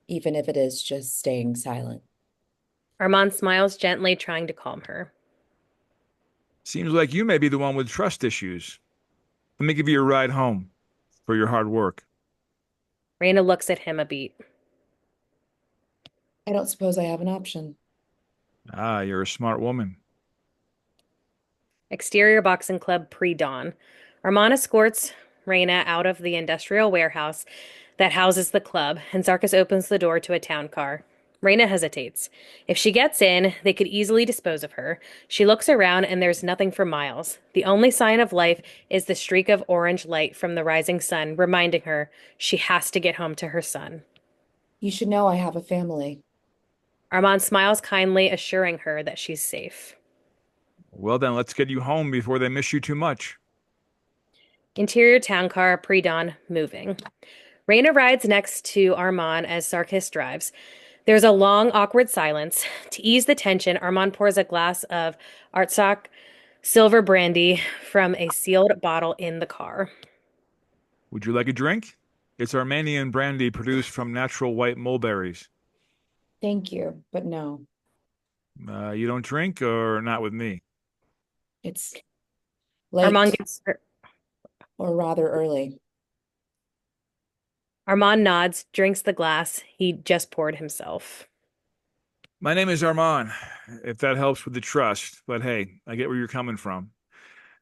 even if it is just staying silent. Armand smiles gently, trying to calm her. Seems like you may be the one with trust issues. Let me give you a ride home for your hard work. REYNA looks at him a beat. I don't suppose I have an option. Ah, you're a smart woman. Exterior boxing club pre-dawn. Armand escorts REYNA out of the industrial warehouse that houses the club, and SARKIS opens the door to a town car. REYNA hesitates. If she gets in, they could easily dispose of her. She looks around and there's nothing for miles. The only sign of life is the streak of orange light from the rising sun, reminding her she has to get home to her son. You should know I have a family. Armand smiles kindly, assuring her that she's safe. Well then, let's get you home before they miss you too much. Interior town car, pre-dawn, moving. REYNA rides next to Armand as SARKIS drives. There's a long, awkward silence. To ease the tension, Armand pours a glass of Artsakh silver brandy from a sealed bottle in the car. Would you like a drink? It's Armenian brandy produced from natural white mulberries. Thank you, but no. You don't drink or not with me? It's late, Armand gets her. Or rather early. Armand nods, drinks the glass he just poured himself. My name is Arman, if that helps with the trust. But hey, I get where you're coming from.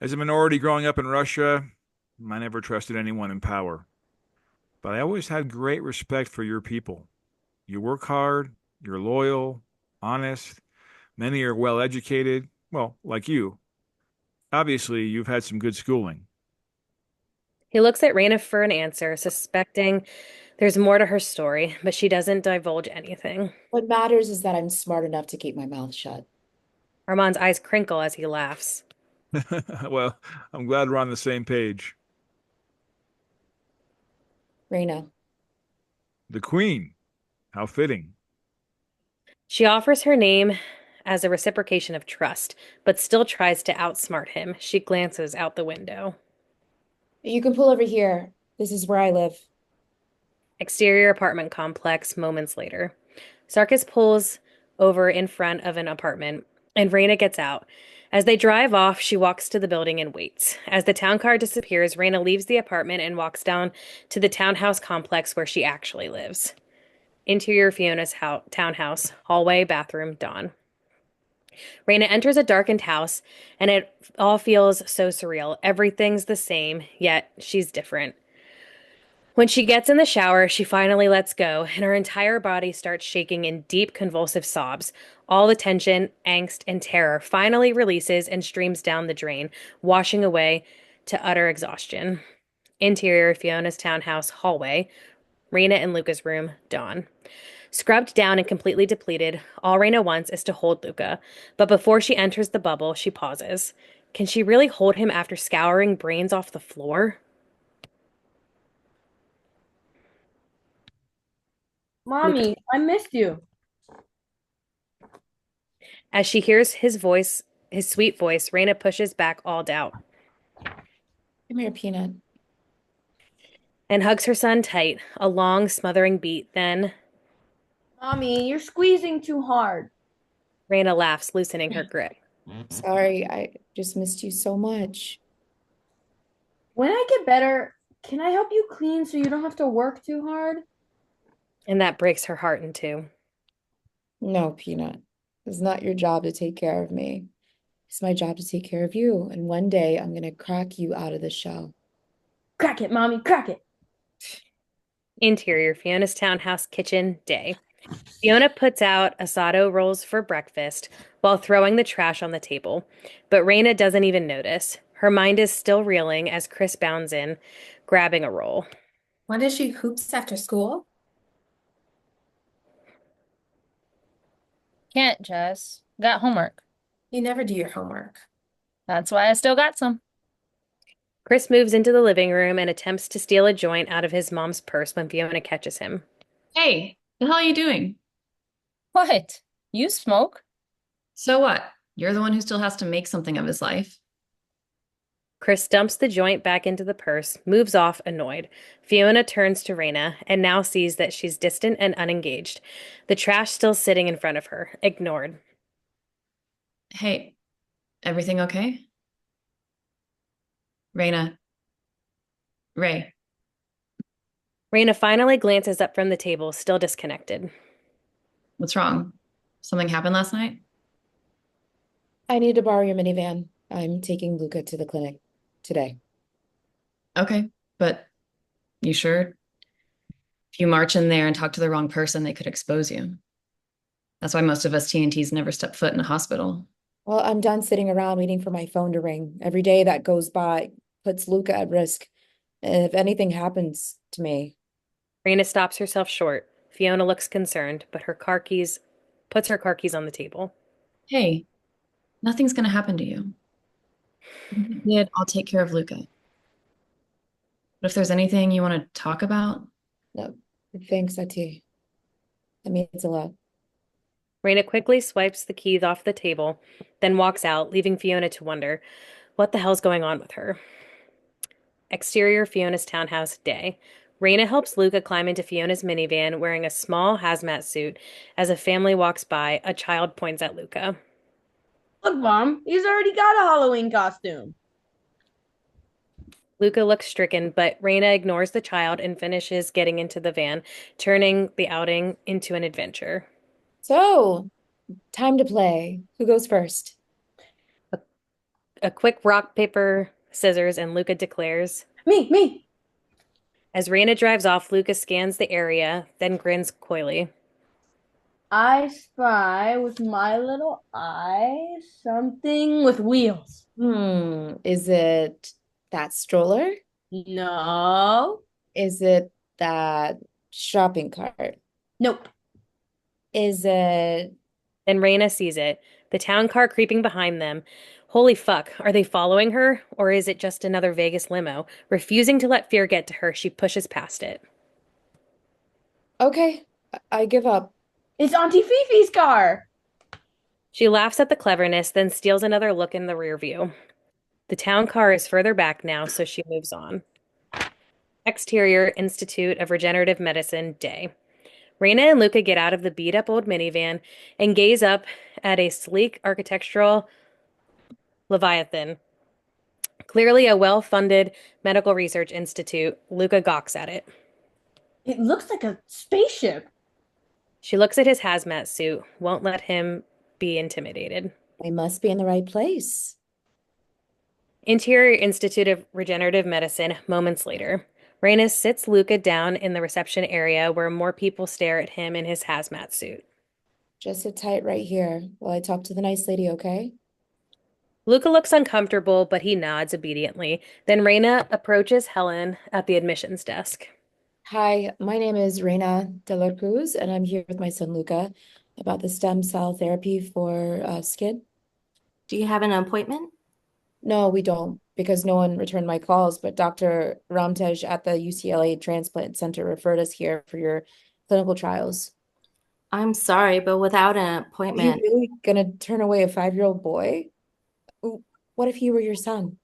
As a minority growing up in Russia, I never trusted anyone in power. But I always had great respect for your people. You work hard, you're loyal, honest. Many are well educated, well, like you. Obviously, you've had some good schooling. He looks at REYNA for an answer, suspecting there's more to her story, but she doesn't divulge anything. What matters is that I'm smart enough to keep my mouth shut. Armand's eyes crinkle as he laughs. Well, I'm glad we're on the same page. REYNA. The Queen. How fitting. She offers her name as a reciprocation of trust, but still tries to outsmart him. She glances out the window. You can pull over here. This is where I live. Exterior apartment complex moments later. SARKIS pulls over in front of an apartment, and REYNA gets out. As they drive off, she walks to the building and waits. As the town car disappears, REYNA leaves the apartment and walks down to the townhouse complex where she actually lives. Interior FIONA's townhouse, hallway, bathroom, dawn. REYNA enters a darkened house, and it all feels so surreal. Everything's the same, yet she's different. When she gets in the shower, she finally lets go, and her entire body starts shaking in deep, convulsive sobs. All the tension, angst, and terror finally releases and streams down the drain, washing away to utter exhaustion. Interior FIONA's townhouse, hallway. REYNA and LUCA's room, dawn. Scrubbed down and completely depleted, all REYNA wants is to hold LUCA. But before she enters the bubble, she pauses. Can she really hold him after scouring brains off the floor? Mommy, I missed you. As she hears his voice, his sweet voice, REYNA pushes back all doubt. Come here, Peanut. And hugs her son tight, a long, smothering beat. Then, Mommy, you're squeezing too hard. REYNA laughs, loosening her grip. Sorry, I just missed you so much. When I get better, can I help you clean so you don't have to work too hard? And that breaks her heart in two. No, Peanut. It's not your job to take care of me. It's my job to take care of you. And one day I'm going to crack you out of the shell. Crack it, Mommy, crack it. Interior FIONA's townhouse kitchen, day. FIONA puts out asado rolls for breakfast while throwing the trash on the table. But REYNA doesn't even notice. Her mind is still reeling as Chris bounds in, grabbing a roll. Why does she hoops after school? Can't, Jess. Got homework. You never do your homework. That's why I still got some. Chris moves into the living room and attempts to steal a joint out of his mom's purse when FIONA catches him. Hey, the hell are you doing? What? You smoke? So what? You're the one who still has to make something of his life. Chris dumps the joint back into the purse, moves off, annoyed. FIONA turns to REYNA and now sees that she's distant and unengaged. The trash still sitting in front of her, ignored. Hey, everything okay? REYNA. Ray. REYNA finally glances up from the table, still disconnected. What's wrong? Something happened last night? I need to borrow your minivan. I'm taking Luca to the clinic today. Okay, but you sure? If you march in there and talk to the wrong person, they could expose you. That's why most of us TNTs never step foot in a hospital. Well, I'm done sitting around waiting for my phone to ring. Every day that goes by puts Luca at risk. And if anything happens to me. REYNA stops herself short. FIONA looks concerned, but puts her car keys on the table. Hey, nothing's gonna happen to you. Did I'll take care of Luca. But if there's anything you want to talk about? No, thanks, Ati. That means a lot. REYNA quickly swipes the keys off the table, then walks out, leaving FIONA to wonder what the hell's going on with her. Exterior FIONA's townhouse, day. REYNA helps Luca climb into FIONA's minivan wearing a small hazmat suit. As a family walks by, a child points at Luca. Look, Mom, he's already got a Halloween costume. Luca looks stricken, but REYNA ignores the child and finishes getting into the van, turning the outing into an adventure. So, time to play. Who goes first? A quick rock, paper, scissors, and Luca declares, Me. As REYNA drives off, Luca scans the area, then grins coyly. I spy with my little eye something with wheels. Is it that stroller? No. Is it that shopping cart? Nope. Is it... Then REYNA sees it, the town car creeping behind them. Holy fuck, are they following her? Or is it just another Vegas limo? Refusing to let fear get to her, she pushes past it. Okay, I give up. It's Auntie Fifi's car. She laughs at the cleverness, then steals another look in the rear view. The town car is further back now, so she moves on. Exterior, Institute of Regenerative Medicine, day. REYNA and Luca get out of the beat-up old minivan and gaze up at a sleek architectural leviathan. Clearly a well-funded medical research institute. Luca gawks at it. It looks like a spaceship. She looks at his hazmat suit, won't let him be intimidated. I must be in the right place. Interior Institute of Regenerative Medicine, moments later. REYNA sits Luca down in the reception area where more people stare at him in his hazmat suit. Just sit tight right here while I talk to the nice lady, okay? Luca looks uncomfortable, but he nods obediently. Then REYNA approaches Helen at the admissions desk. Hi, my name is REYNA de la CRUZ, and I'm here with my son Luca about the stem cell therapy for skin. Do you have an appointment? No, we don't, because no one returned my calls, but Dr. Ramtej at the UCLA Transplant Center referred us here for your clinical trials. I'm sorry, but without an Are you appointment, really gonna turn away a 5-year-old boy? What if he were your son?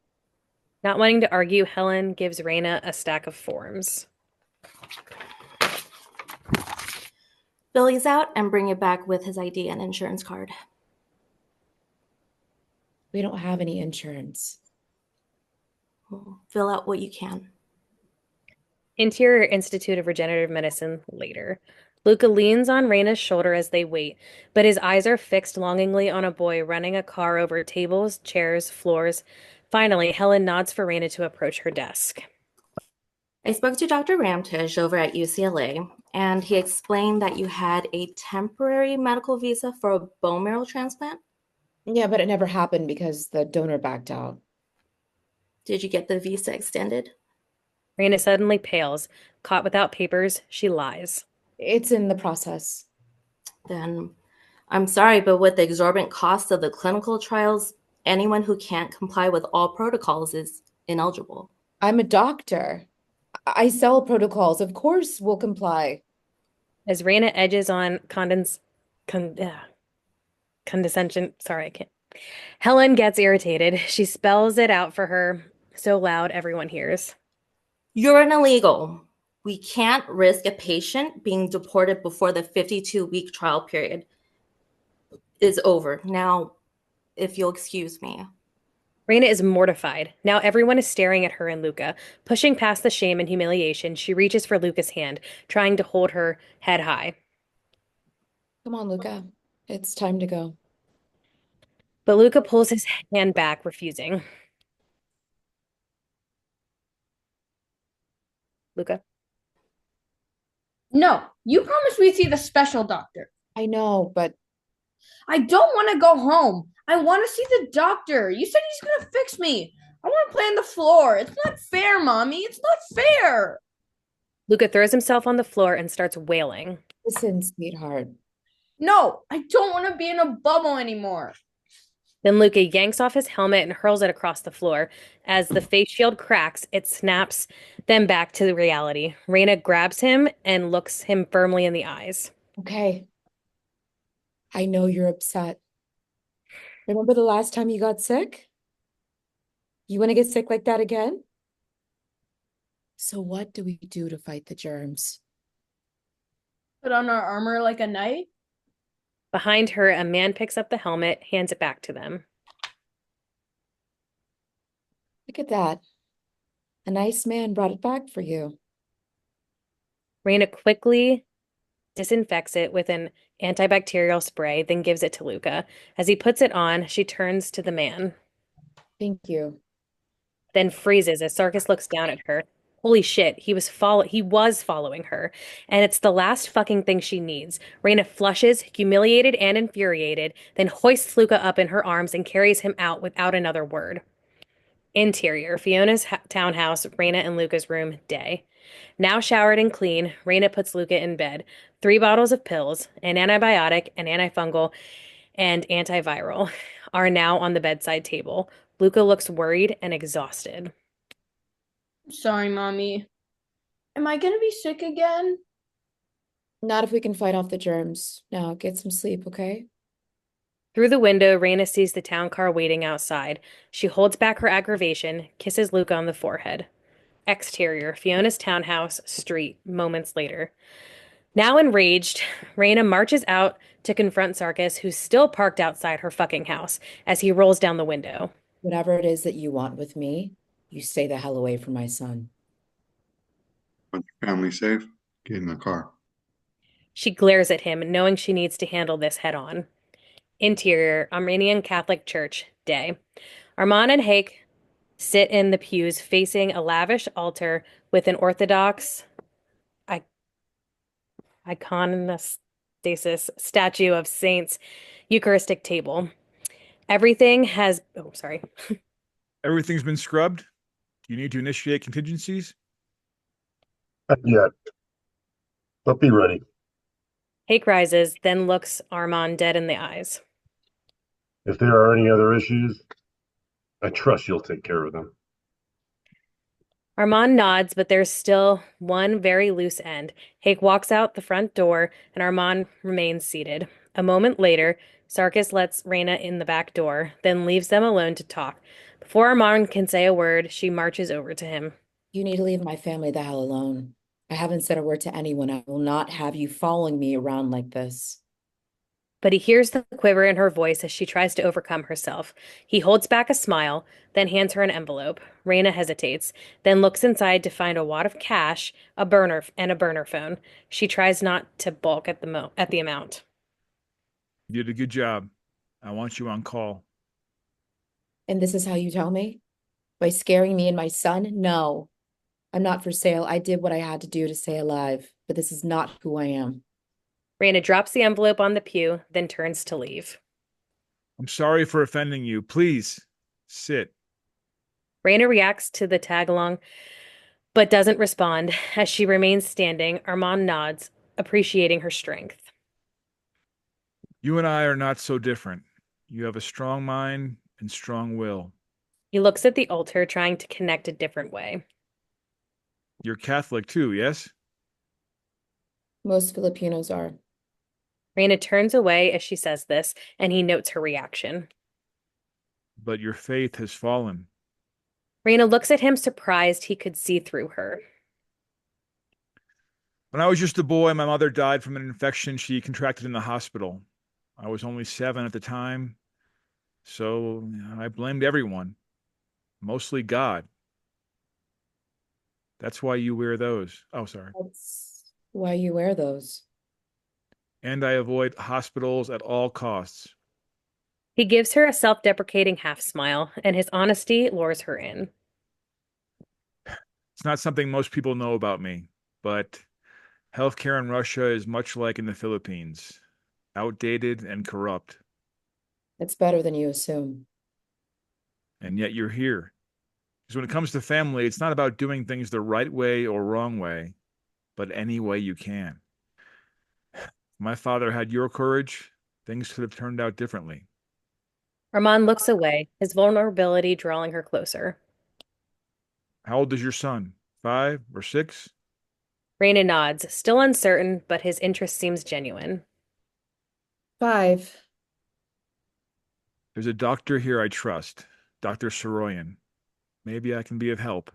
Not wanting to argue, Helen gives REYNA a stack of forms. fill these out and bring it back with his ID and insurance card. We don't have any insurance. Fill out what you can. Interior Institute of Regenerative Medicine, later. Luca leans on REYNA's shoulder as they wait, but his eyes are fixed longingly on a boy running a car over tables, chairs, floors. Finally, Helen nods for REYNA to approach her desk. I spoke to Dr. Ramtej over at UCLA, and he explained that you had a temporary medical visa for a bone marrow transplant. Yeah, but it never happened because the donor backed out. Did you get the visa extended? REYNA suddenly pales. Caught without papers, she lies. It's in the process. Then I'm sorry, but with the exorbitant cost of the clinical trials, anyone who can't comply with all protocols is ineligible. I'm a doctor. I sell protocols. Of course we'll comply. As REYNA edges on condescension, sorry, I can't. Helen gets irritated. She spells it out for her so loud everyone hears. You're an illegal. We can't risk a patient being deported before the 52-week trial period is over. Now, if you'll excuse me. REYNA is mortified. Now everyone is staring at her and Luca. Pushing past the shame and humiliation, she reaches for Luca's hand, trying to hold her head high. Come on, Luca. It's time to go. But Luca pulls his hand back, refusing. Luca? No, you promised we'd see the special doctor. I know, but I don't want to go home. I want to see the doctor. You said he's going to fix me. I want to play on the floor. It's not fair, Mommy. It's not fair. Luca throws himself on the floor and starts wailing. Listen, sweetheart. No, I don't want to be in a bubble anymore. Then Luca yanks off his helmet and hurls it across the floor. As the face shield cracks, it snaps them back to reality. REYNA grabs him and looks him firmly in the eyes. Okay. I know you're upset. Remember the last time you got sick? You want to get sick like that again? So what do we do to fight the germs? Put on our armor like a knight? Behind her, a man picks up the helmet, hands it back to them. Look at that. A nice man brought it back for you. REYNA quickly disinfects it with an antibacterial spray, then gives it to LUCA. As he puts it on, she turns to the man. Thank you. Then freezes as SARKIS looks down at her. Holy shit, he was following her. And it's the last fucking thing she needs. REYNA flushes, humiliated and infuriated, then hoists LUCA up in her arms and carries him out without another word. Interior, FIONA's townhouse, REYNA and LUCA's room, day. Now showered and clean, REYNA puts LUCA in bed. 3 bottles of pills, an antibiotic, an antifungal, and antiviral are now on the bedside table. LUCA looks worried and exhausted. Sorry, Mommy. Am I gonna be sick again? Not if we can fight off the germs. Now get some sleep, okay? Through the window, REYNA sees the town car waiting outside. She holds back her aggravation, kisses LUCA on the forehead. Exterior, FIONA's townhouse, street, moments later. Now enraged, REYNA marches out to confront SARKIS, who's still parked outside her fucking house, as he rolls down the window. Whatever it is that you want with me, you stay the hell away from my son. Want your family safe? Get in the car. She glares at him, knowing she needs to handle this head on. Interior, Armenian Catholic Church, day. ARMAN and Hake sit in the pews facing a lavish altar with an Orthodox iconostasis statue of saints, Eucharistic table. Everything's been scrubbed? Do you need to initiate contingencies? Not yet, but be ready. Hake rises, then looks ARMAN dead in the eyes. If there are any other issues, I trust you'll take care of them. ARMAN nods, but there's still one very loose end. Hake walks out the front door, and ARMAN remains seated. A moment later, SARKIS lets REYNA in the back door, then leaves them alone to talk. Before ARMAN can say a word, she marches over to him. You need to leave my family the hell alone. I haven't said a word to anyone. I will not have you following me around like this. But he hears the quiver in her voice as she tries to overcome herself. He holds back a smile, then hands her an envelope. REYNA hesitates, then looks inside to find a wad of cash, a burner phone. She tries not to balk at the amount. You did a good job. I want you on call. And this is how you tell me? By scaring me and my son? No. I'm not for sale. I did what I had to do to stay alive, but this is not who I am. REYNA drops the envelope on the pew, then turns to leave. I'm sorry for offending you. Please, sit. REYNA reacts to the tag-along, but doesn't respond. As she remains standing, ARMAN nods, appreciating her strength. You and I are not so different. You have a strong mind and strong will. He looks at the altar, trying to connect a different way. You're Catholic too, yes? Most Filipinos are. REYNA turns away as she says this, and he notes her reaction. But your faith has fallen. REYNA looks at him, surprised he could see through her. When I was just a boy, my mother died from an infection she contracted in the hospital. I was only 7 at the time, so I blamed everyone, mostly God. That's why you wear those. Oh, sorry. That's why you wear those. And I avoid hospitals at all costs. He gives her a self-deprecating half smile, and his honesty lures her in. It's not something most people know about me, but healthcare in Russia is much like in the Philippines, outdated and corrupt. It's better than you assume. And yet you're here. Because when it comes to family, it's not about doing things the right way or wrong way, but any way you can. If my father had your courage, things could have turned out differently. ARMAN looks away, his vulnerability drawing her closer. How old is your son? 5 or 6? REYNA nods, still uncertain, but his interest seems genuine. 5. There's a doctor here I trust, Dr. Saroyan. Maybe I can be of help.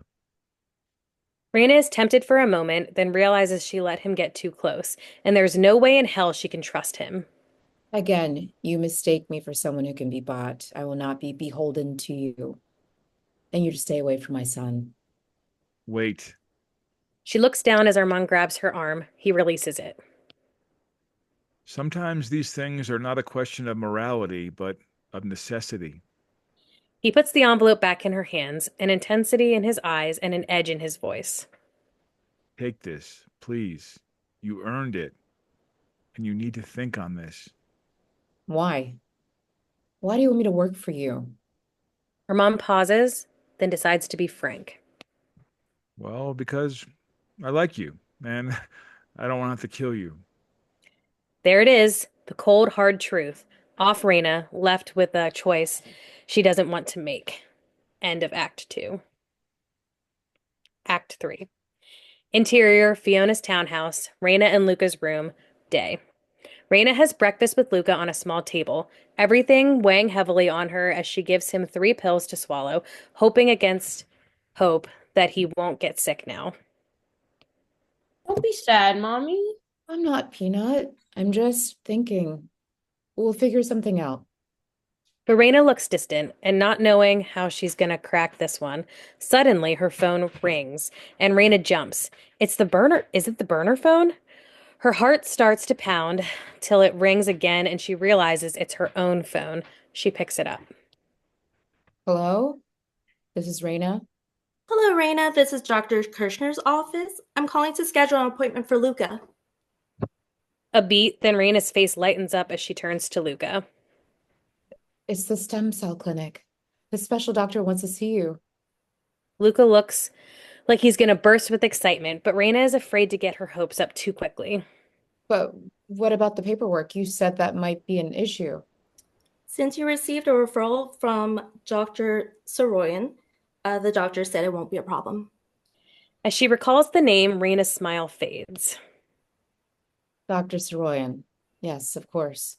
REYNA is tempted for a moment, then realizes she let him get too close, and there's no way in hell she can trust him. Again, you mistake me for someone who can be bought. I will not be beholden to you. And you to stay away from my son. Wait. She looks down as Armand grabs her arm. He releases it. Sometimes these things are not a question of morality, but of necessity. He puts the envelope back in her hands, an intensity in his eyes and an edge in his voice. Take this, please. You earned it. And you need to think on this. Why? Why do you want me to work for you? Armand pauses, then decides to be frank. Well, because I like you, and I don't want to have to kill you. There it is, the cold, hard truth. Off REYNA, left with a choice she doesn't want to make. End of Act 2. Act 3. Interior, FIONA's townhouse, REYNA and LUCA's room, day. REYNA has breakfast with LUCA on a small table, everything weighing heavily on her as she gives him 3 pills to swallow, hoping against hope that he won't get sick now. Don't be sad, Mommy. I'm not, Peanut. I'm just thinking. We'll figure something out. But REYNA looks distant, and not knowing how she's gonna crack this one, suddenly her phone rings, and REYNA jumps. It's the burner. Is it the burner phone? Her heart starts to pound till it rings again, and she realizes it's her own phone. She picks it up. Hello? This is REYNA. Hello, REYNA. This is Dr. Kirshner's office. I'm calling to schedule an appointment for LUCA. A beat, then REYNA's face lightens up as she turns to LUCA. It's the stem cell clinic. The special doctor wants to see you. LUCA looks like he's gonna burst with excitement, but REYNA is afraid to get her hopes up too quickly. But what about the paperwork? You said that might be an issue. Since you received a referral from Dr. Soroyan, the doctor said it won't be a problem. As she recalls the name, REYNA's smile fades. Dr. Soroyan. Yes, of course.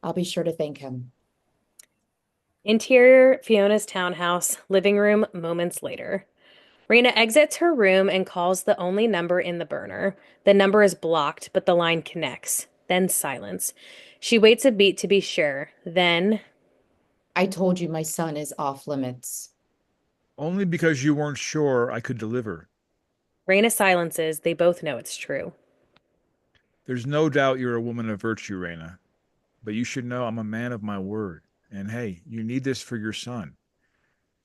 I'll be sure to thank him. Interior, FIONA's townhouse, living room, moments later. REYNA exits her room and calls the only number in the burner. The number is blocked, but the line connects. Then silence. She waits a beat to be sure. Then... I told you my son is off limits. Only because you weren't sure I could deliver. REYNA silences. They both know it's true. There's no doubt you're a woman of virtue, REYNA. But you should know I'm a man of my word. And hey, you need this for your son.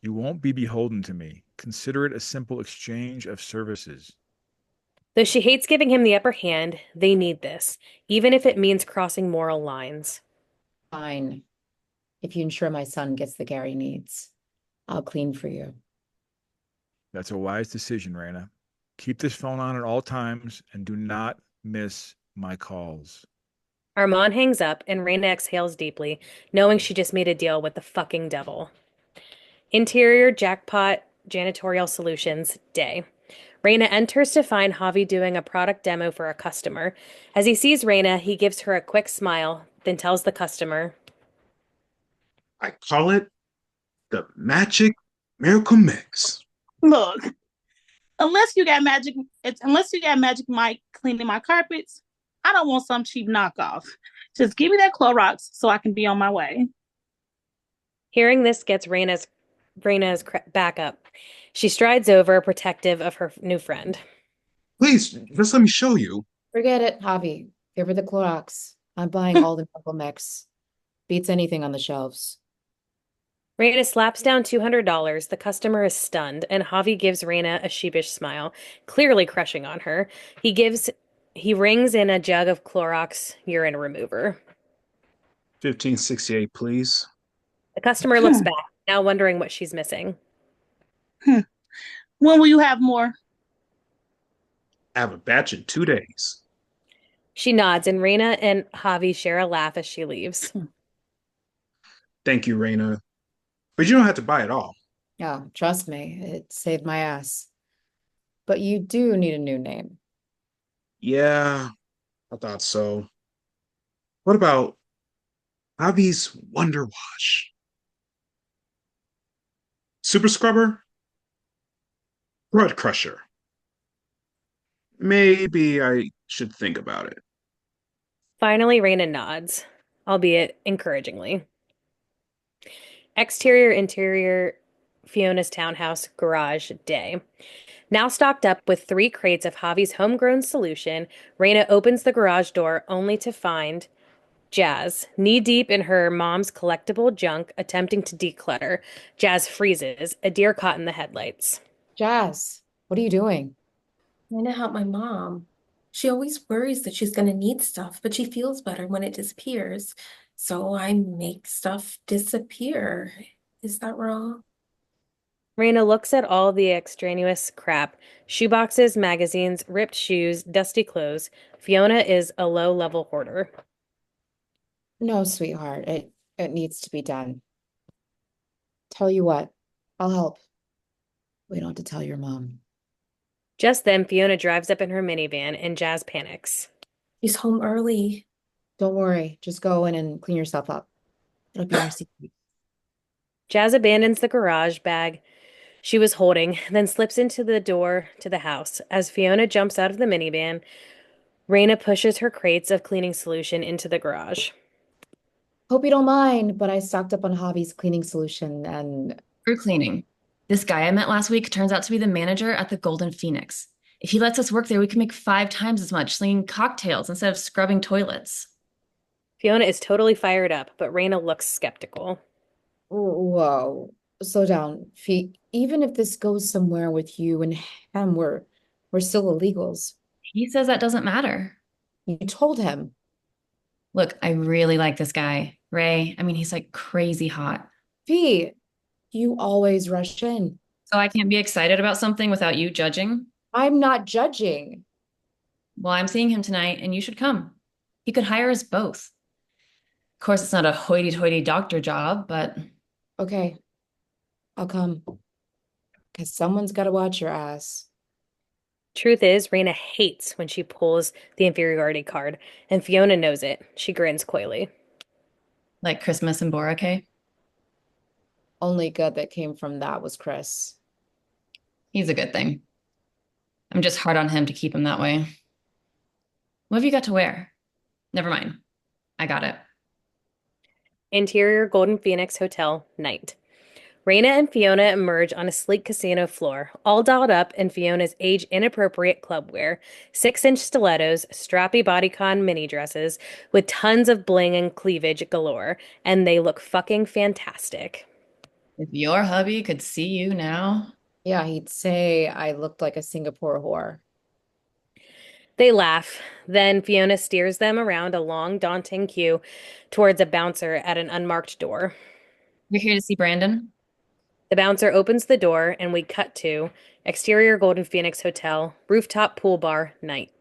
You won't be beholden to me. Consider it a simple exchange of services. Though she hates giving him the upper hand, they need this, even if it means crossing moral lines. Fine. If you ensure my son gets the care he needs, I'll clean for you. That's a wise decision, REYNA. Keep this phone on at all times and do not miss my calls. Armand hangs up and REYNA exhales deeply, knowing she just made a deal with the fucking devil. Interior Jackpot Janitorial Solutions, day. REYNA enters to find Javi doing a product demo for a customer. As he sees REYNA, he gives her a quick smile, then tells the customer, I call it the Magic Miracle Mix. Look, unless you got Magic Mike cleaning my carpets, I don't want some cheap knockoff. Just give me that Clorox so I can be on my way. Hearing this gets REYNA's back up. She strides over, protective of her new friend. Please, just let me show you. Forget it, Javi. Give her the Clorox. I'm buying all the Miracle Mix. Beats anything on the shelves. REYNA slaps down $200. The customer is stunned, and Javi gives REYNA a sheepish smile, clearly crushing on her. He rings in a jug of Clorox urine remover. $15.68, please. The customer looks back, now wondering what she's missing. When will you have more? I have a batch in 2 days. She nods, and REYNA and Javi share a laugh as she leaves. Thank you, REYNA. But you don't have to buy it all. Yeah, trust me, it saved my ass. But you do need a new name. Yeah, I thought so. What about Javi's Wonder Wash? Super Scrubber? Blood Crusher? Maybe I should think about it. Finally, REYNA nods, albeit encouragingly. Exterior, interior, Fiona's townhouse garage day. Now stocked up with 3 crates of Javi's homegrown solution, REYNA opens the garage door only to find Jazz, knee-deep in her mom's collectible junk, attempting to declutter. Jazz freezes, a deer caught in the headlights. Jazz, what are you doing? I'm trying to help my mom. She always worries that she's going to need stuff, but she feels better when it disappears. So I make stuff disappear. Is that wrong? REYNA looks at all the extraneous crap. Shoeboxes, magazines, ripped shoes, dusty clothes. Fiona is a low-level hoarder. No, sweetheart, it needs to be done. Tell you what, I'll help. We don't have to tell your mom. Just then, Fiona drives up in her minivan, and Jazz panics. He's home early. Don't worry, just go in and clean yourself up. It'll be our secret. Jazz abandons the garage bag she was holding, then slips into the door to the house. As Fiona jumps out of the minivan, REYNA pushes her crates of cleaning solution into the garage. Hope you don't mind, but I stocked up on Javi's cleaning solution and... For cleaning. This guy I met last week turns out to be the manager at the Golden Phoenix. If he lets us work there, we can make 5 times as much, slinging cocktails instead of scrubbing toilets. Fiona is totally fired up, but REYNA looks skeptical. Whoa, slow down. Even if this goes somewhere with you and him, we're still illegals. He says that doesn't matter. You told him. Look, I really like this guy. Ray, I mean, he's like crazy hot. Fee, you always rush in. So I can't be excited about something without you judging? I'm not judging. Well, I'm seeing him tonight, and you should come. He could hire us both. Of course, it's not a hoity-toity doctor job, but... Okay, I'll come. Because someone's got to watch your ass. Truth is, REYNA hates when she pulls the inferiority card, and Fiona knows it. She grins coyly. Like Christmas and Boracay? Only good that came from that was Chris. He's a good thing. I'm just hard on him to keep him that way. What have you got to wear? Never mind. I got it. Interior Golden Phoenix Hotel, night. REYNA and Fiona emerge on a sleek casino floor, all dolled up in Fiona's age-inappropriate club wear, 6-inch stilettos, strappy bodycon mini dresses, with tons of bling and cleavage galore, and they look fucking fantastic. If your hubby could see you now... Yeah, he'd say I looked like a Singapore whore. They laugh. Then Fiona steers them around a long, daunting queue towards a bouncer at an unmarked door. You're here to see Brandon? The bouncer opens the door, and we cut to exterior Golden Phoenix Hotel, rooftop pool bar, night.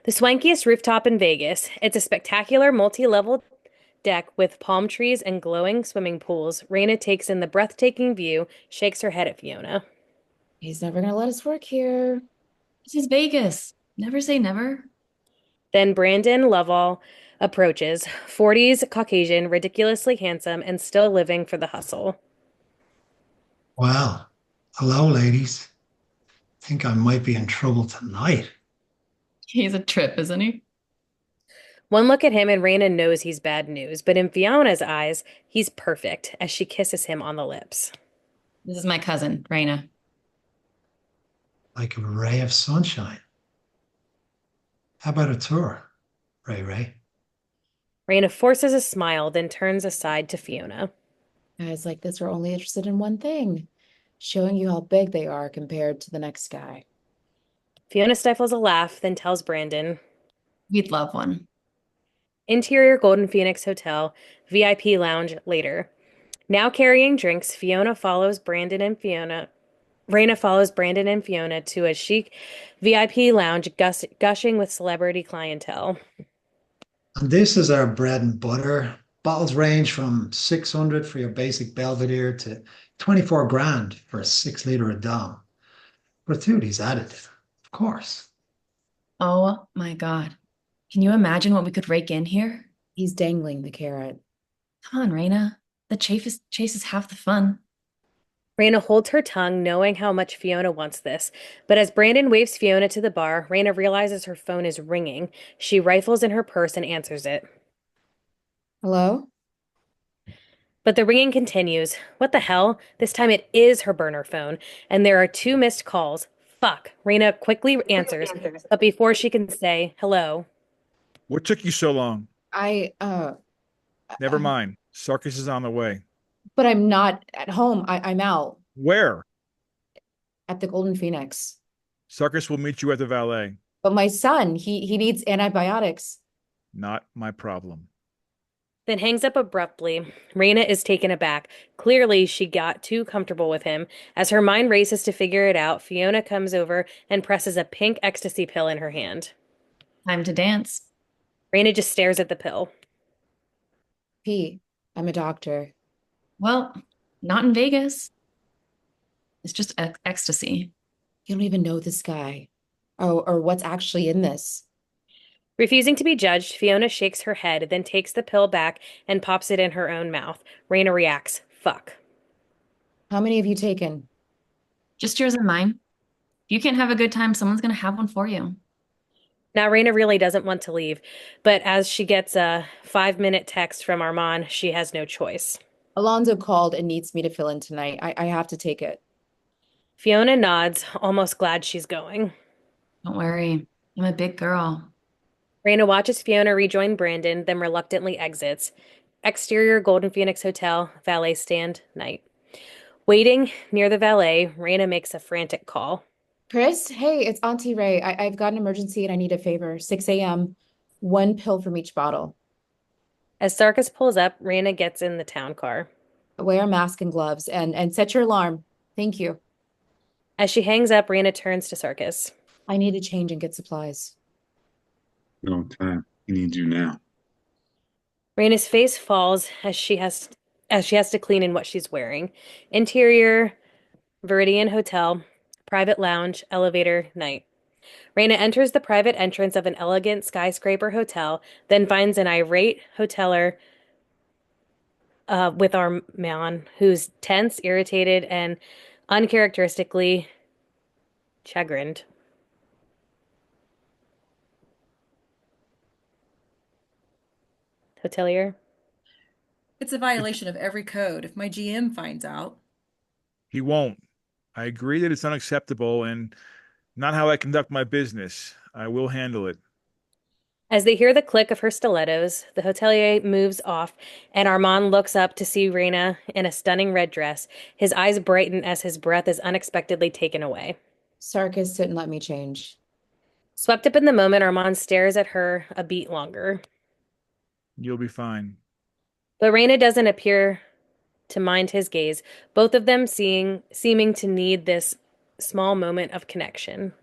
The swankiest rooftop in Vegas. It's a spectacular multi-level deck with palm trees and glowing swimming pools. REYNA takes in the breathtaking view, shakes her head at Fiona. He's never gonna let us work here. This is Vegas. Never say never. Then Brandon Lovell approaches, 40s, Caucasian, ridiculously handsome, and still living for the hustle. Well, hello, ladies. Think I might be in trouble tonight. He's a trip, isn't he? One look at him and REYNA knows he's bad news, but in Fiona's eyes, he's perfect as she kisses him on the lips. This is my cousin, REYNA. Like a ray of sunshine. How about a tour, Ray? REYNA forces a smile, then turns aside to Fiona. Guys like this are only interested in one thing, showing you how big they are compared to the next guy. Fiona stifles a laugh, then tells Brandon, "We'd love one." Interior Golden Phoenix Hotel, VIP lounge later. Now carrying drinks, REYNA follows Brandon and Fiona to a chic VIP lounge gushing with celebrity clientele. And this is our bread and butter. Bottles range from 600 for your basic Belvedere to 24 grand for a 6-liter of Dom. Gratuities added, of course. Oh my God. Can you imagine what we could rake in here? He's dangling the carrot. Come on, REYNA. The chase is half the fun. REYNA holds her tongue, knowing how much Fiona wants this. But as Brandon waves Fiona to the bar, REYNA realizes her phone is ringing. She rifles in her purse and answers it. Hello? But the ringing continues. What the hell? This time it is her burner phone, and there are 2 missed calls. Fuck. REYNA quickly answers, but before she can say hello. What took you so long? But Never mind. SARKIS is on the way. I'm not at home. I'm out Where? at the Golden Phoenix. SARKIS will meet you at the valet. But my son, he needs antibiotics. Not my problem. Then hangs up abruptly. REYNA is taken aback. Clearly, she got too comfortable with him. As her mind races to figure it out, FIONA comes over and presses a pink ecstasy pill in her hand. Time to dance. REYNA just stares at the pill. P, I'm a doctor. Well, not in Vegas. It's just ecstasy. You don't even know this guy. Oh, or what's actually in this. Refusing to be judged, FIONA shakes her head, then takes the pill back and pops it in her own mouth. REYNA reacts. Fuck. How many have you taken? Just yours and mine. If you can't have a good time, someone's going to have one for you. Now, REYNA really doesn't want to leave, but as she gets a 5-minute text from ARMAN, she has no choice. Alonzo called and needs me to fill in tonight. I have to take it. FIONA nods, almost glad she's going. Don't worry. I'm a big girl. REYNA watches FIONA rejoin Brandon, then reluctantly exits. Exterior Golden Phoenix Hotel, valet stand, night. Waiting near the valet, REYNA makes a frantic call. Chris, hey, it's Auntie Ray. I've got an emergency and I need a favor. 6 a.m. 1 pill from each bottle. As SARKIS pulls up, REYNA gets in the town car. Wear a mask and gloves and set your alarm. Thank you. As she hangs up, REYNA turns to SARKIS. I need to change and get supplies. No time. He needs you now. REYNA's face falls as she has to clean in what she's wearing. Interior, Viridian Hotel, private lounge, elevator, night. REYNA enters the private entrance of an elegant skyscraper hotel, then finds an irate hoteler with ARMAN, who's tense, irritated, and uncharacteristically chagrined. Hotelier? It's a violation of every code if my GM finds out. He won't. I agree that it's unacceptable and not how I conduct my business. I will handle it. As they hear the click of her stilettos, the hotelier moves off, and ARMAN looks up to see REYNA in a stunning red dress. His eyes brighten as his breath is unexpectedly taken away. SARKIS didn't let me change. Swept up in the moment, ARMAN stares at her a beat longer. You'll be fine. But REYNA doesn't appear to mind his gaze, both of them seeming to need this small moment of connection.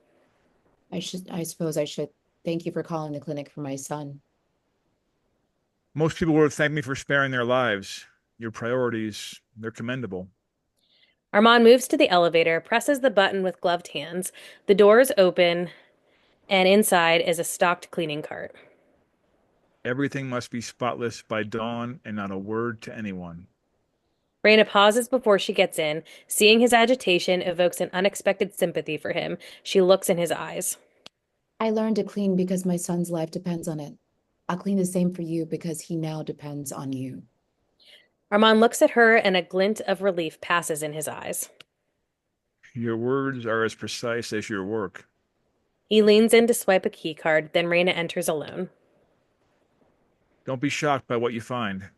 I suppose I should thank you for calling the clinic for my son. Most people would thank me for sparing their lives. Your priorities, they're commendable. ARMAN moves to the elevator, presses the button with gloved hands. The doors open, and inside is a stocked cleaning cart. Everything must be spotless by dawn and not a word to anyone. REYNA pauses before she gets in. Seeing his agitation evokes an unexpected sympathy for him. She looks in his eyes. I learned to clean because my son's life depends on it. I'll clean the same for you because he now depends on you. ARMAN looks at her and a glint of relief passes in his eyes. Your words are as precise as your work. He leans in to swipe a key card, then REYNA enters alone. Don't be shocked by what you find.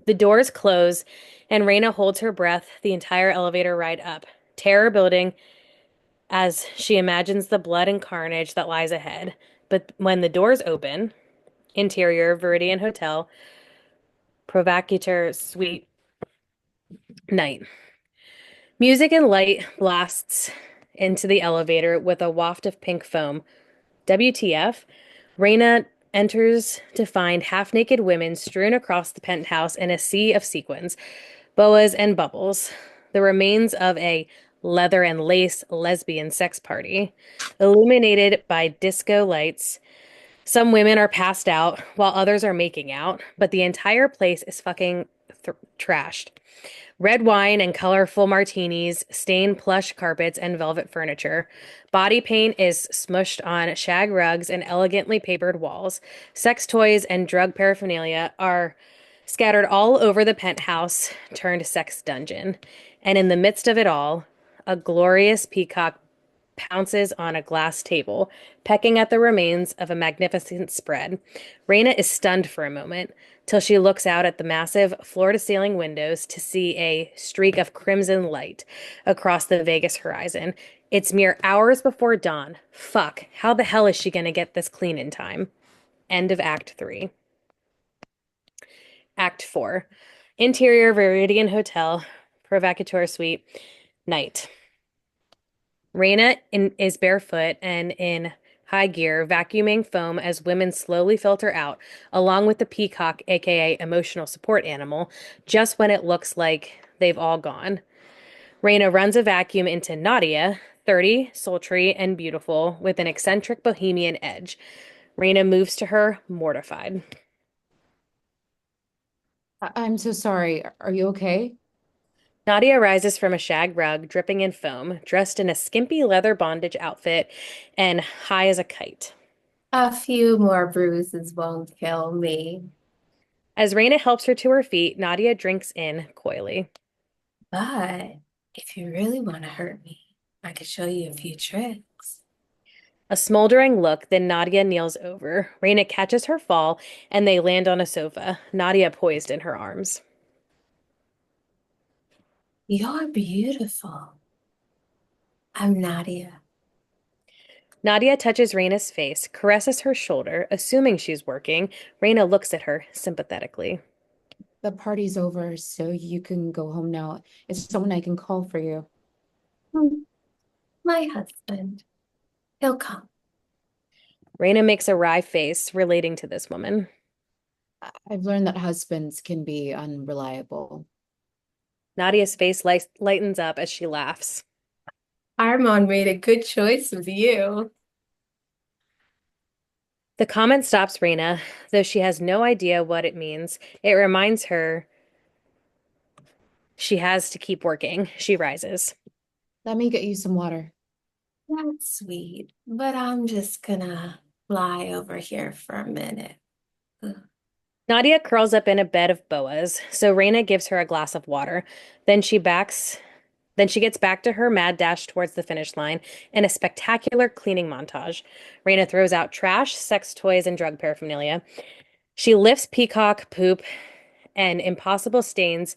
The doors close, and REYNA holds her breath the entire elevator ride up, terror building as she imagines the blood and carnage that lies ahead. But when the doors open, interior, Viridian Hotel, Provocateur Suite, night. Music and light blasts into the elevator with a waft of pink foam. WTF? REYNA enters to find half-naked women strewn across the penthouse in a sea of sequins, boas, and bubbles, the remains of a leather and lace lesbian sex party, illuminated by disco lights. Some women are passed out while others are making out, but the entire place is fucking trashed. Red wine and colorful martinis stain plush carpets and velvet furniture. Body paint is smushed on shag rugs and elegantly papered walls. Sex toys and drug paraphernalia are Scattered all over the penthouse turned sex dungeon, and in the midst of it all, a glorious peacock pounces on a glass table, pecking at the remains of a magnificent spread. REYNA is stunned for a moment, till she looks out at the massive floor-to-ceiling windows to see a streak of crimson light across the Vegas horizon. It's mere hours before dawn. Fuck, how the hell is she gonna get this clean in time? End of Act 3. Act 4. Interior Viridian Hotel, Provocateur Suite, night. REYNA is barefoot and in high gear, vacuuming foam as women slowly filter out, along with the peacock, aka emotional support animal, just when it looks like they've all gone. REYNA runs a vacuum into NADIA, 30, sultry, and beautiful, with an eccentric bohemian edge. REYNA moves to her, mortified. I'm so sorry. Are you okay? NADIA rises from a shag rug, dripping in foam, dressed in a skimpy leather bondage outfit and high as a kite. A few more bruises won't kill me. As REYNA helps her to her feet, NADIA drinks in coyly. But if you really want to hurt me, I could show you a few tricks. A smoldering look, then NADIA kneels over. REYNA catches her fall, and they land on a sofa, NADIA poised in her arms. You're beautiful. I'm Nadia. NADIA touches REYNA's face, caresses her shoulder, assuming she's working. REYNA looks at her sympathetically. The party's over, so you can go home now. Is someone I can call for you? My husband. He'll come. REYNA makes a wry face relating to this woman. I've learned that husbands can be unreliable. NADIA's face lightens up as she laughs. ARMAN made a good choice with you. The comment stops REYNA, though she has no idea what it means. It reminds her she has to keep working. She rises. Let me get you some water. That's sweet, but I'm just gonna fly over here for a minute. NADIA curls up in a bed of boas, so REYNA gives her a glass of water. Then she gets back to her mad dash towards the finish line in a spectacular cleaning montage. REYNA throws out trash, sex toys, and drug paraphernalia. She lifts peacock poop and impossible stains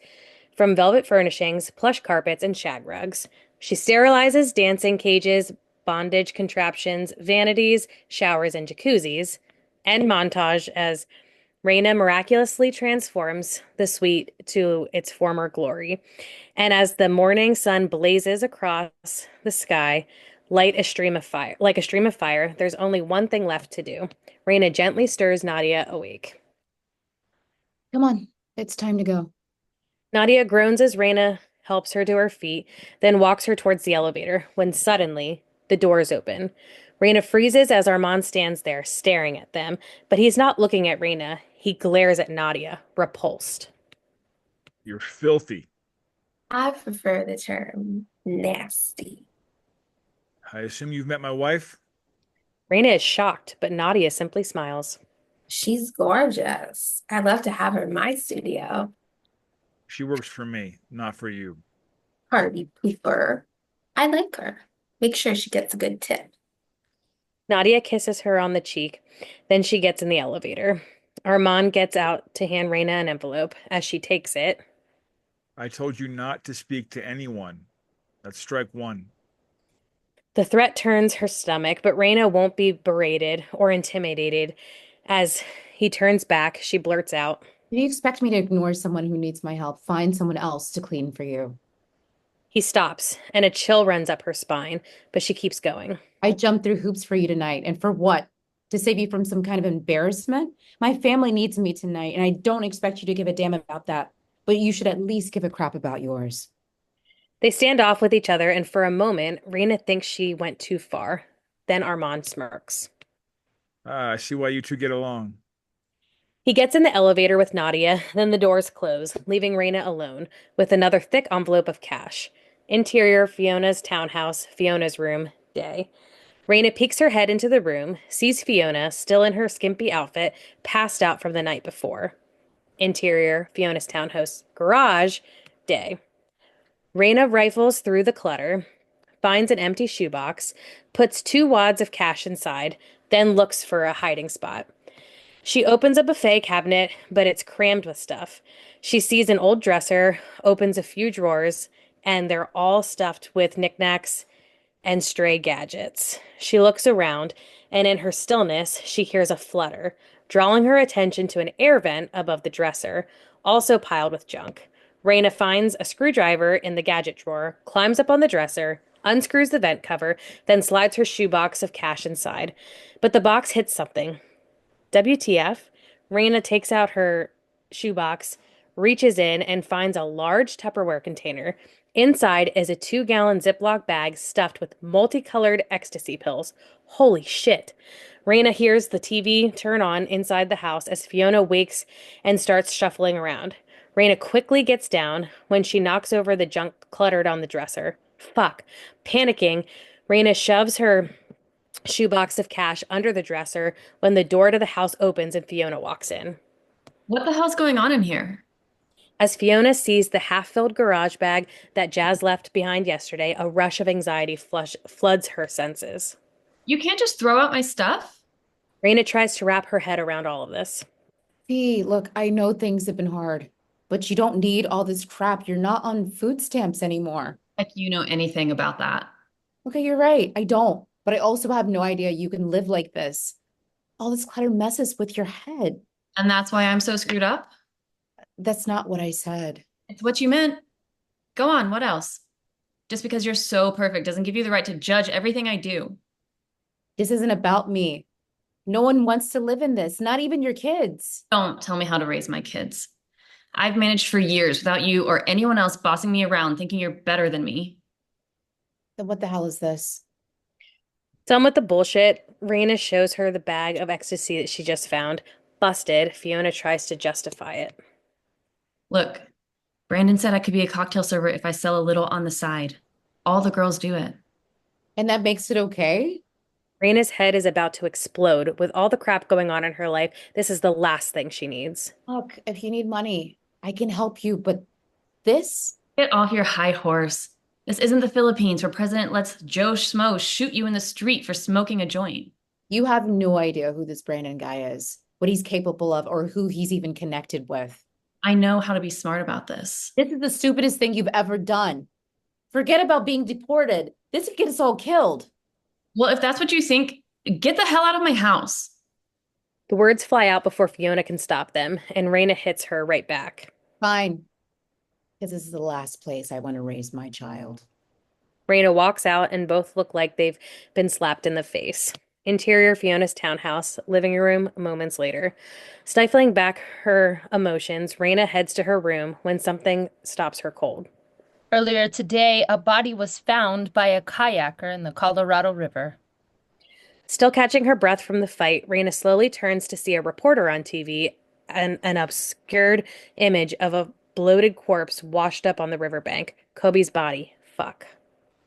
from velvet furnishings, plush carpets, and shag rugs. She sterilizes dancing cages, bondage contraptions, vanities, showers, and jacuzzis. End montage as REYNA miraculously transforms the suite to its former glory. And as the morning sun blazes across the sky, like a stream of fire, there's only one thing left to do. REYNA gently stirs NADIA awake. Come on, it's time to go. NADIA groans as REYNA helps her to her feet, then walks her towards the elevator, when suddenly the doors open. REYNA freezes as ARMAN stands there, staring at them, but he's not looking at REYNA. He glares at NADIA, repulsed. You're filthy. I prefer the term nasty. I assume you've met my wife? REYNA is shocked, but NADIA simply smiles. She's gorgeous. I'd love to have her in my studio. She works for me, not for you. Hardly prefer. I like her. Make sure she gets a good tip. NADIA kisses her on the cheek. Then she gets in the elevator. ARMAN gets out to hand REYNA an envelope. As she takes it, I told you not to speak to anyone. That's strike one. the threat turns her stomach, but REYNA won't be berated or intimidated. As he turns back, she blurts out, Do you expect me to ignore someone who needs my help? Find someone else to clean for you. He stops, and a chill runs up her spine, but she keeps going. I jumped through hoops for you tonight, and for what? To save you from some kind of embarrassment? My family needs me tonight, and I don't expect you to give a damn about that, but you should at least give a crap about yours. They stand off with each other, and for a moment, REYNA thinks she went too far. Then ARMAN smirks. I see why you two get along. He gets in the elevator with NADIA, then the doors close, leaving REYNA alone, with another thick envelope of cash. Interior, FIONA's townhouse, FIONA's room, day. REYNA peeks her head into the room, sees FIONA, still in her skimpy outfit, passed out from the night before. Interior, Fiona's townhouse garage, day. REYNA rifles through the clutter, finds an empty shoebox, puts 2 wads of cash inside, then looks for a hiding spot. She opens a buffet cabinet, but it's crammed with stuff. She sees an old dresser, opens a few drawers, and they're all stuffed with knickknacks and stray gadgets. She looks around, and in her stillness, she hears a flutter, drawing her attention to an air vent above the dresser, also piled with junk. REYNA finds a screwdriver in the gadget drawer, climbs up on the dresser, unscrews the vent cover, then slides her shoebox of cash inside. But the box hits something. WTF? REYNA takes out her shoebox, reaches in, and finds a large Tupperware container. Inside is a 2-gallon Ziploc bag stuffed with multicolored ecstasy pills. Holy shit. REYNA hears the TV turn on inside the house as Fiona wakes and starts shuffling around. REYNA quickly gets down when she knocks over the junk cluttered on the dresser. Fuck. Panicking, REYNA shoves her shoebox of cash under the dresser when the door to the house opens and Fiona walks in. What the hell's going on in here? As Fiona sees the half-filled garage bag that Jazz left behind yesterday, a rush of anxiety floods her senses. You can't just throw out my stuff? REYNA tries to wrap her head around all of this. Fee, look, I know things have been hard, but you don't need all this crap. You're not on food stamps anymore. Like you know anything about that. Okay, you're right. I don't. But I also have no idea you can live like this. All this clutter messes with your head. And that's why I'm so screwed up? That's not what I said. It's what you meant. Go on, what else? Just because you're so perfect doesn't give you the right to judge everything I do. This isn't about me. No one wants to live in this, not even your kids. Don't tell me how to raise my kids. I've managed for years without you or anyone else bossing me around thinking you're better than me. Then what the hell is this? Done with the bullshit, REYNA shows her the bag of ecstasy that she just found. Busted, Fiona tries to justify it. Look, Brandon said I could be a cocktail server if I sell a little on the side. All the girls do it. And that makes it okay? REYNA's head is about to explode. With all the crap going on in her life, this is the last thing she needs. Look, if you need money, I can help you, but this? Get off your high horse. This isn't the Philippines where President lets Joe Schmo shoot you in the street for smoking a joint. You have no idea who this Brandon guy is, what he's capable of, or who he's even connected with. I know how to be smart about this. This is the stupidest thing you've ever done. Forget about being deported. This would get us all killed. Well, if that's what you think, get the hell out of my house. The words fly out before Fiona can stop them, and REYNA hits her right back. Fine. Because this is the last place I want to raise my child. REYNA walks out and both look like they've been slapped in the face. Interior Fiona's townhouse, living room moments later. Stifling back her emotions, REYNA heads to her room when something stops her cold. Earlier today, a body was found by a kayaker in the Colorado River. Still catching her breath from the fight, REYNA slowly turns to see a reporter on TV and an obscured image of a bloated corpse washed up on the riverbank. Kobe's body. Fuck.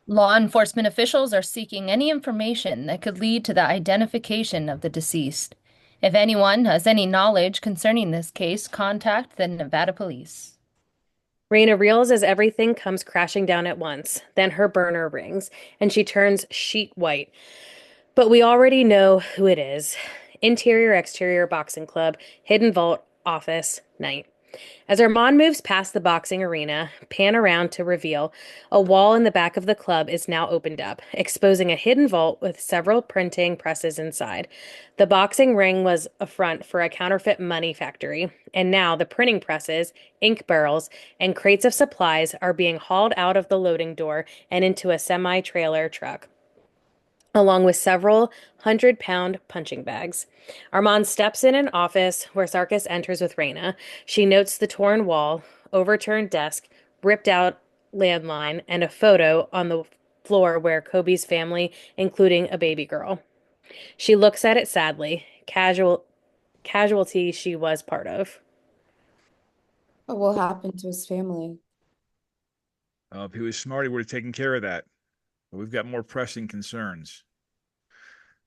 Law enforcement officials are seeking any information that could lead to the identification of the deceased. If anyone has any knowledge concerning this case, contact the Nevada police. REYNA reels as everything comes crashing down at once. Then her burner rings, and she turns sheet white. But we already know who it is. Interior-exterior boxing club, hidden vault, office, night. As Armand moves past the boxing arena, pan around to reveal a wall in the back of the club is now opened up, exposing a hidden vault with several printing presses inside. The boxing ring was a front for a counterfeit money factory, and now the printing presses, ink barrels, and crates of supplies are being hauled out of the loading door and into a semi-trailer truck, along with several 100-pound punching bags. Armand steps in an office where SARKIS enters with REYNA. She notes the torn wall, overturned desk, ripped out landline, and a photo on the floor where Kobe's family, including a baby girl. She looks at it sadly, casualty she was part of. What will happen to his family? If he was smart, he would have taken care of that. But we've got more pressing concerns.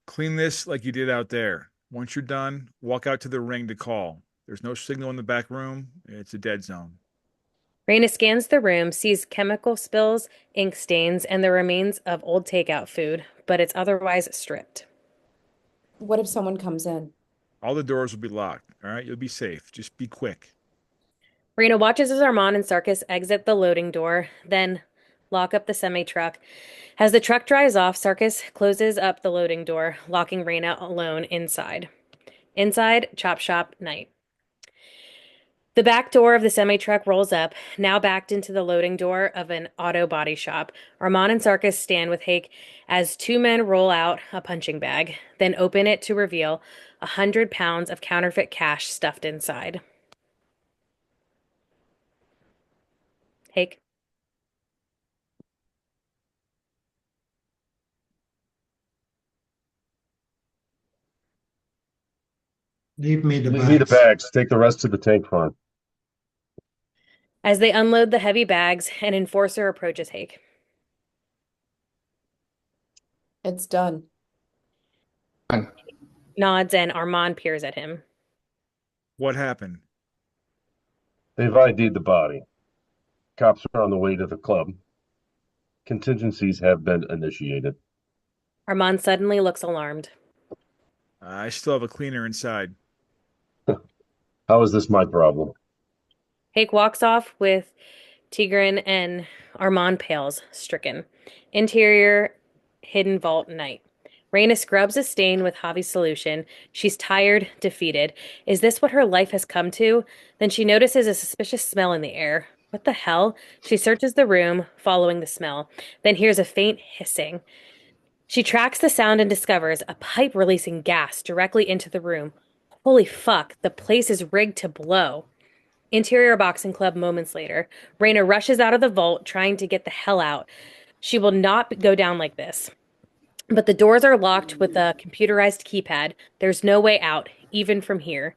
Clean this like you did out there. Once you're done, walk out to the ring to call. There's no signal in the back room. It's a dead zone. REYNA scans the room, sees chemical spills, ink stains, and the remains of old takeout food, but it's otherwise stripped. What if someone comes in? All the doors will be locked. All right, you'll be safe. Just be quick. REYNA watches as ARMAN and SARKIS exit the loading door, then lock up the semi-truck. As the truck drives off, SARKIS closes up the loading door, locking REYNA alone inside. Inside, chop shop, night. The back door of the semi-truck rolls up, now backed into the loading door of an auto body shop. ARMAN and SARKIS stand with Hake as two men roll out a punching bag, then open it to reveal 100 pounds of counterfeit cash stuffed inside. Hake. Leave me the Leave me the bags. bags. Take the rest to the tank farm. As they unload the heavy bags, an enforcer approaches Hake. It's done. Nods and ARMAN peers at him. What happened? They've ID'd the body. Cops are on the way to the club. Contingencies have been initiated. ARMAN suddenly looks alarmed. I still have a cleaner inside. How is this my problem? Hake walks off with Tigran and ARMAN pales, stricken. Interior, hidden vault, night. REYNA scrubs a stain with Javi's solution. She's tired, defeated. Is this what her life has come to? Then she notices a suspicious smell in the air. What the hell? She searches the room, following the smell, then hears a faint hissing. She tracks the sound and discovers a pipe releasing gas directly into the room. Holy fuck, the place is rigged to blow. Interior boxing club moments later. REYNA rushes out of the vault, trying to get the hell out. She will not go down like this. But the doors are locked with a computerized keypad. There's no way out, even from here.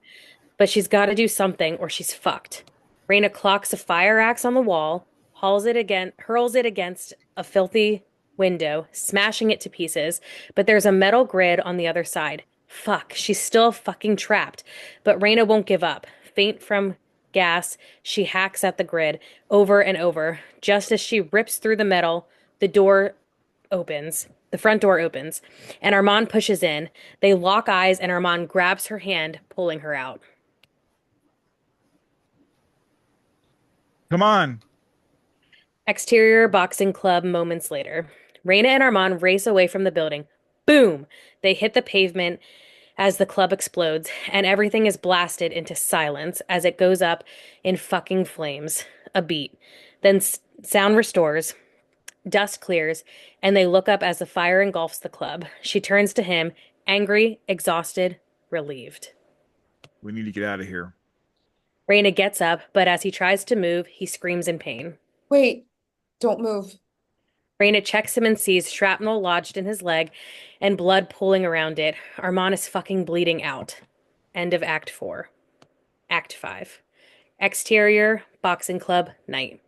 But she's got to do something or she's fucked. REYNA clocks a fire axe on the wall, hurls it against a filthy window, smashing it to pieces. But there's a metal grid on the other side. Fuck, she's still fucking trapped. But REYNA won't give up. Faint from gas, she hacks at the grid over and over. Just as she rips through the metal, the door opens. The front door opens, and ARMAN pushes in. They lock eyes, and ARMAN grabs her hand, pulling her out. Come on. Exterior boxing club moments later. REYNA and ARMAN race away from the building. Boom! They hit the pavement as the club explodes, and everything is blasted into silence as it goes up in fucking flames. A beat. Then sound restores. Dust clears, and they look up as the fire engulfs the club. She turns to him, angry, exhausted, relieved. We need to get out of here. REYNA gets up, but as he tries to move, he screams in pain. Wait, don't move. REYNA checks him and sees shrapnel lodged in his leg and blood pooling around it. ARMAN is fucking bleeding out. End of Act 4. Act 5. Exterior, boxing club, night.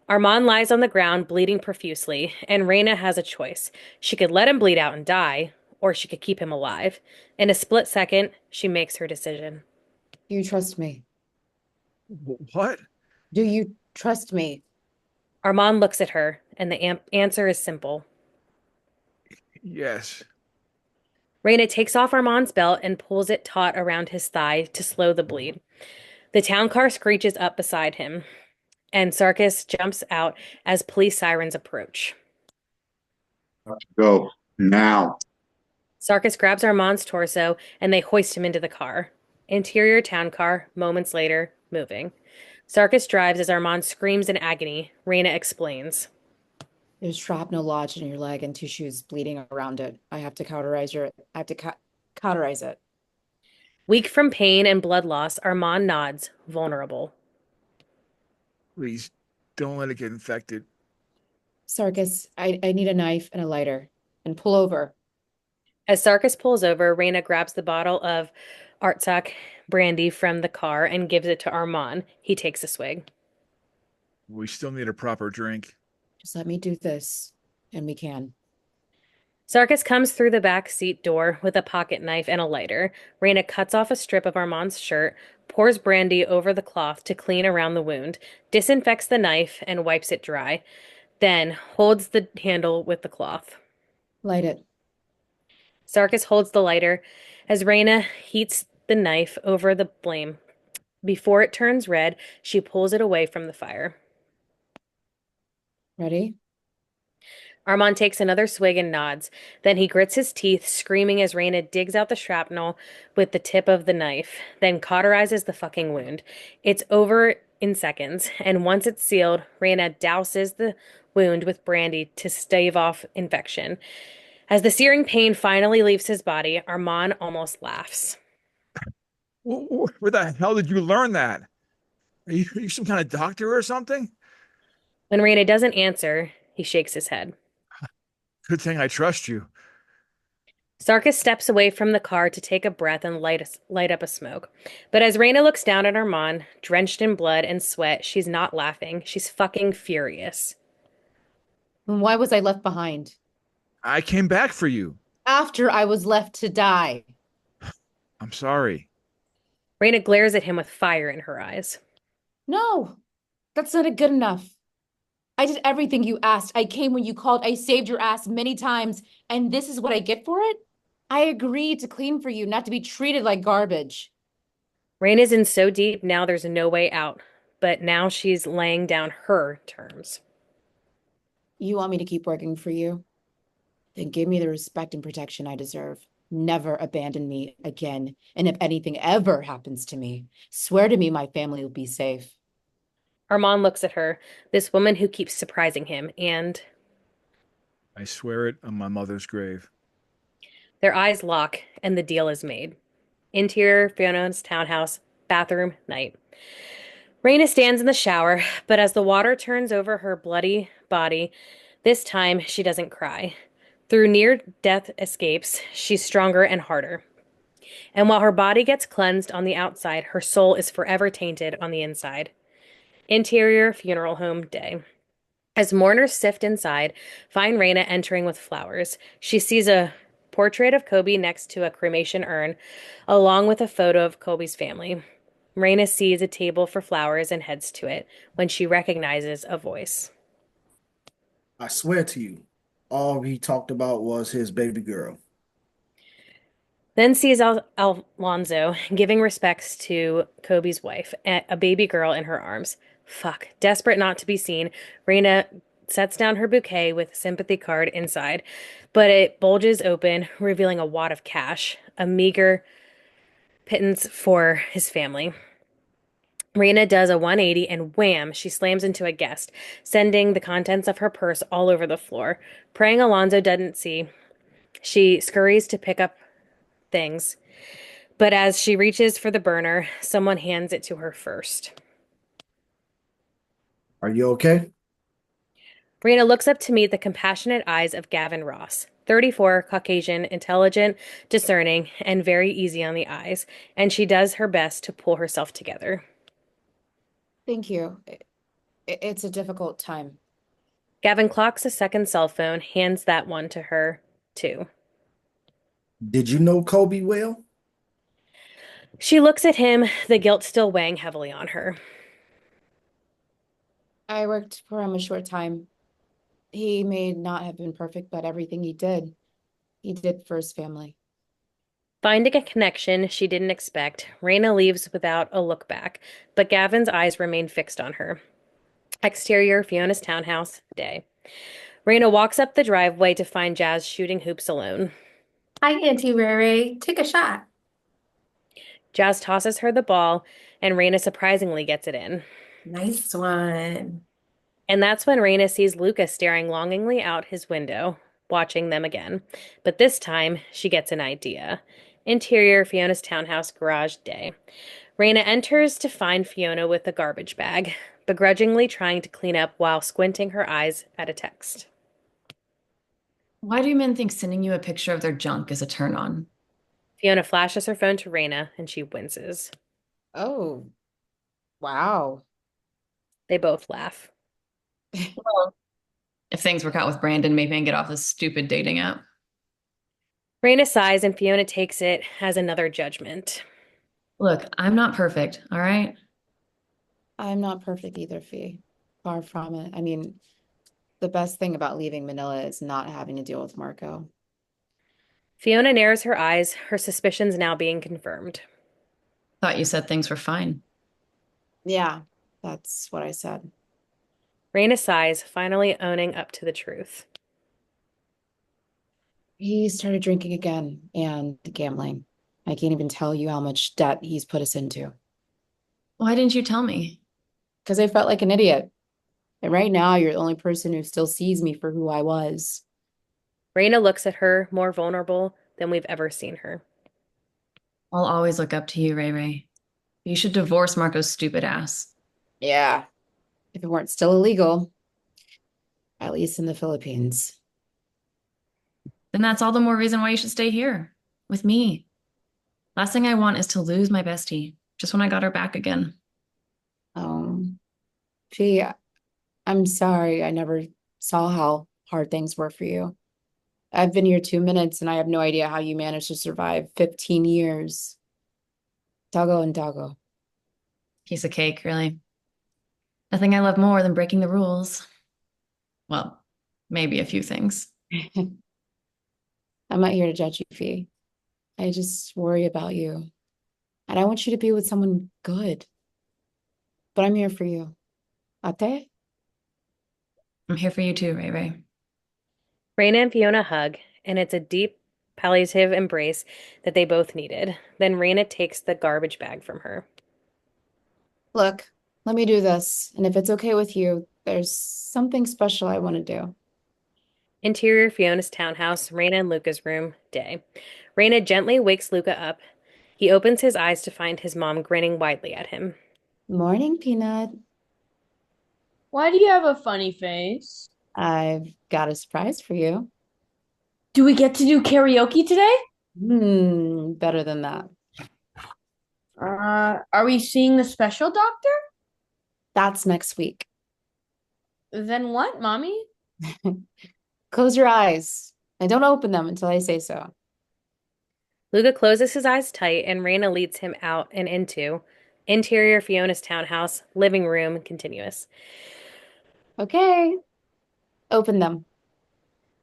ARMAN lies on the ground, bleeding profusely, and REYNA has a choice. She could let him bleed out and die, or she could keep him alive. In a split second, she makes her decision. Do you trust me? What? Do you trust me? ARMAN looks at her, and the answer is simple. Yes. REYNA takes off ARMAN's belt and pulls it taut around his thigh to slow the bleed. The town car screeches up beside him, and SARKIS jumps out as police sirens approach. Go now. SARKIS grabs ARMAN's torso, and they hoist him into the car. Interior town car, moments later, moving. SARKIS drives as ARMAN screams in agony. REYNA explains. There's shrapnel lodged in your leg and tissues bleeding around it. I have to cauterize it. Weak from pain and blood loss, ARMAN nods, vulnerable. Please, don't let it get infected. SARKIS, I need a knife and a lighter. And pull over. As SARKIS pulls over, REYNA grabs the bottle of Artsakh brandy from the car and gives it to ARMAN. He takes a swig. We still need a proper drink. Just let me do this, and we can. SARKIS comes through the back seat door with a pocket knife and a lighter. REYNA cuts off a strip of ARMAN's shirt, pours brandy over the cloth to clean around the wound, disinfects the knife, and wipes it dry, then holds the handle with the cloth. Light it. SARKIS holds the lighter as REYNA heats the knife over the flame. Before it turns red, she pulls it away from the fire. Ready? ARMAN takes another swig and nods. Then he grits his teeth, screaming as REYNA digs out the shrapnel with the tip of the knife, then cauterizes the fucking wound. It's over in seconds, and once it's sealed, REYNA douses the wound with brandy to stave off infection. As the searing pain finally leaves his body, ARMAN almost laughs. Where the hell did you learn that? Are you some kind of doctor or something? When REYNA doesn't answer, he shakes his head. Good thing I trust you. SARKIS steps away from the car to take a breath and light up a smoke. But as REYNA looks down at ARMAN, drenched in blood and sweat, she's not laughing. She's fucking furious. Why was I left behind? I came back for you. After I was left to die. I'm sorry. REYNA glares at him with fire in her eyes. No, that's not good enough. I did everything you asked. I came when you called. I saved your ass many times. And this is what I get for it? I agreed to clean for you, not to be treated like garbage. REYNA's in so deep now there's no way out. But now she's laying down her terms. You want me to keep working for you? Then give me the respect and protection I deserve. Never abandon me again. And if anything ever happens to me, swear to me my family will be safe. ARMAN looks at her, this woman who keeps surprising him, and... I swear it on my mother's grave. Their eyes lock, and the deal is made. Interior, FIONA's townhouse, bathroom, night. REYNA stands in the shower, but as the water turns over her bloody body, this time she doesn't cry. Through near-death escapes, she's stronger and harder. And while her body gets cleansed on the outside, her soul is forever tainted on the inside. Interior funeral home day. As mourners sift inside, find REYNA entering with flowers. She sees a portrait of Kobe next to a cremation urn, along with a photo of Kobe's family. REYNA sees a table for flowers and heads to it when she recognizes a voice. I swear to you, all he talked about was his baby girl. Then sees Alonzo giving respects to Kobe's wife, a baby girl in her arms. Fuck. Desperate not to be seen, REYNA sets down her bouquet with a sympathy card inside, but it bulges open, revealing a wad of cash, a meager pittance for his family. REYNA does a 180 and wham, she slams into a guest, sending the contents of her purse all over the floor. Praying Alonzo doesn't see, she scurries to pick up things, but as she reaches for the burner, someone hands it to her first. Are you okay? REYNA looks up to meet the compassionate eyes of Gavin Ross, 34, Caucasian, intelligent, discerning, and very easy on the eyes, and she does her best to pull herself together. Thank you. It's a difficult time. Gavin clocks a second cell phone, hands that one to her, too. Did you know Kobe well? She looks at him, the guilt still weighing heavily on her. I worked for him a short time. He may not have been perfect, but everything he did for his family. Finding a connection she didn't expect, REYNA leaves without a look back, but Gavin's eyes remain fixed on her. Exterior, FIONA's townhouse, day. REYNA walks up the driveway to find Jazz shooting hoops alone. Hi, Auntie Ray. Take a shot. Jazz tosses her the ball, and REYNA surprisingly gets it in. Nice one. And that's when REYNA sees LUCA staring longingly out his window, watching them again. But this time, she gets an idea. Interior, FIONA's townhouse, garage, day. REYNA enters to find FIONA with a garbage bag, begrudgingly trying to clean up while squinting her eyes at a text. Why do men think sending you a picture of their junk is a turn on? FIONA flashes her phone to REYNA, and she winces. Oh, wow. They both laugh. Well, if things work out with Brandon, maybe I can get off this stupid dating app. REYNA sighs, and FIONA takes it as another judgment. Look, I'm not perfect, all right? I'm not perfect either, Fee. Far from it. I mean, the best thing about leaving Manila is not having to deal with Marco. Fiona narrows her eyes, her suspicions now being confirmed. Thought you said things were fine. Yeah, that's what I said. REYNA sighs, finally owning up to the truth. He started drinking again and gambling. I can't even tell you how much debt he's put us into. Why didn't you tell me? Because I felt like an idiot. And right now, you're the only person who still sees me for who I was. REYNA looks at her, more vulnerable than we've ever seen her. I'll always look up to you, Ray Ray. You should divorce Marco's stupid ass. Yeah, if it weren't still illegal, at least in the Philippines. Then that's all the more reason why you should stay here with me. Last thing I want is to lose my bestie just when I got her back again. Gee, I'm sorry I never saw how hard things were for you. I've been here 2 minutes and I have no idea how you managed to survive 15 years. Dago and Dago. Piece of cake, really. Nothing I love more than breaking the rules. Well, maybe a few things. I'm not here to judge you, Fee. I just worry about you. And I want you to be with someone good. But I'm here for you. Ate? I'm here for you too, Ray Ray. REYNA and Fiona hug, and it's a deep, palliative embrace that they both needed. Then REYNA takes the garbage bag from her. Look, let me do this. And if it's okay with you, there's something special I want to do. Interior Fiona's townhouse, REYNA and Luca's room, day. REYNA gently wakes Luca up. He opens his eyes to find his mom grinning widely at him. Morning, Peanut. Why do you have a funny face? I've got a surprise for you. Do we get to do karaoke today? Better than that. Are we seeing the special doctor? That's next week. Then what, Mommy? Close your eyes and don't open them until I say so. Luca closes his eyes tight and REYNA leads him out and into interior Fiona's townhouse, living room, continuous. Okay. Open them.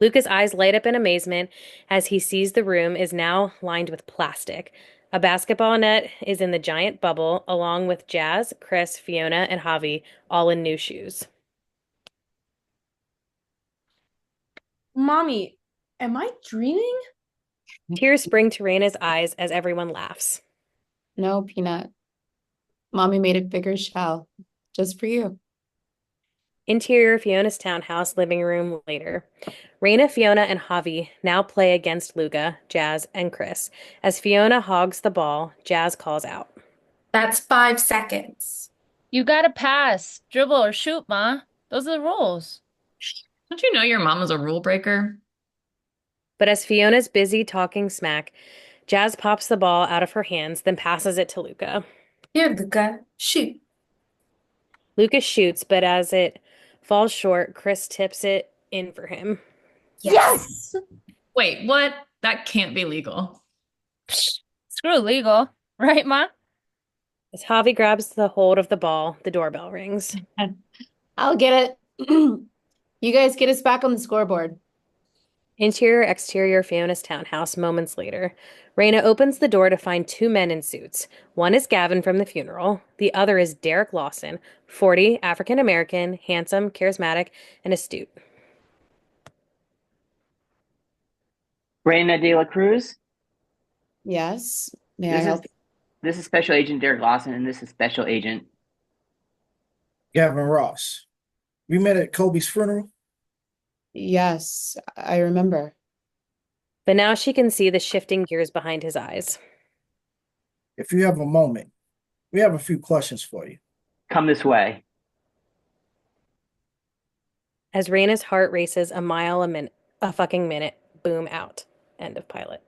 Luca's eyes light up in amazement as he sees the room is now lined with plastic. A basketball net is in the giant bubble, along with Jazz, Chris, Fiona, and Javi, all in new shoes. Mommy, am I dreaming? Tears spring to REYNA's eyes as everyone laughs. No, Peanut. Mommy made a bigger shell just for you. Interior Fiona's townhouse, living room later. REYNA, Fiona, and Javi now play against Luca, Jazz, and Chris. As Fiona hogs the ball, Jazz calls out. That's 5 seconds. You gotta pass, dribble, or shoot, Ma. Those are the rules. Don't you know your mom was a rule breaker? But as Fiona's busy talking smack, Jazz pops the ball out of her hands, then passes it to Luca. Here, Luca, shoot. Luca shoots, but as it falls short, Chris tips it in for him. Yes! Wait, what? That can't be legal. Screw legal, right, Ma? As Javi grabs the hold of the ball, the doorbell rings. I'll get it. You guys get us back on the scoreboard. Interior, exterior Fiona's townhouse, moments later. REYNA opens the door to find 2 men in suits. One is Gavin from the funeral. The other is DERRICK LAWSON, 40, African-American, handsome, charismatic, and astute. REYNA de la Cruz? Yes. May I help you? This is Special Agent DERRICK LAWSON, and this is Special Agent Gavin Ross. We met at Kobe's funeral. Yes, I remember. But now she can see the shifting gears behind his eyes. If you have a moment, we have a few questions for you. Come this way. As REYNA's heart races a mile a minute, a fucking minute, boom out. End of pilot.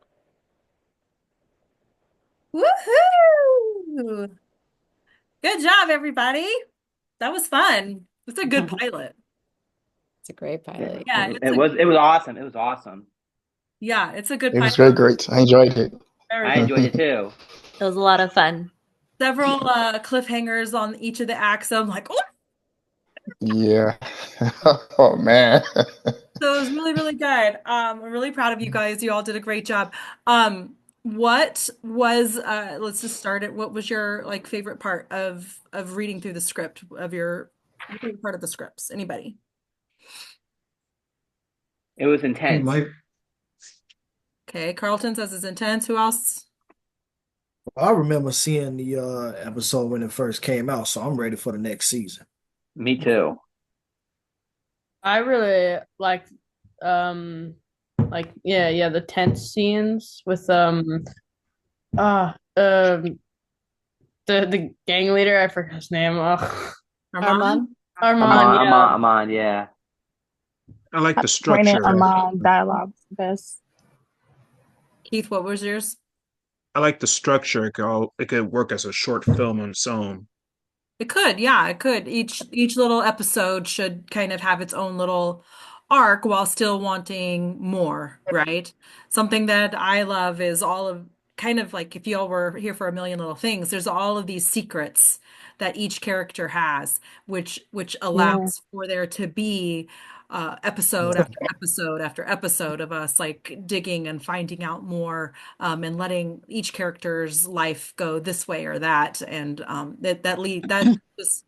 Woohoo! Good job, everybody. That was fun. It's a good pilot. It's a great pilot. Yeah, It was awesome. It was awesome. Yeah, it's a good It was pilot. very great. I enjoyed it. I enjoyed it too. It was a lot of fun. several cliffhangers on each of the acts. So I'm like, oh, Yeah. Oh man. so it was really, really good. I'm really proud of you guys. You all did a great job. What was let's just start it. What was your like favorite part of reading through the script of your favorite part of the scripts? Anybody? It was intense. Okay, Carlton says it's intense. Who else? I remember seeing the episode when it first came out, so I'm ready for the next season. Me too. I really like the tense scenes with the gang leader, I forgot his name. Arman? Arman, yeah. I like the Wayne structure. and Armand dialogue best. Keith, what was yours? I like the structure. It could work as a short film on its own. It could, yeah, it could. Each little episode should kind of have its own little arc while still wanting more, right? Something that I love is all of kind of like if y'all were here for A Million Little Things, there's all of these secrets that each character has, which allows for there to be episode after episode after episode of us like digging and finding out more and letting each character's life go this way or that, and that just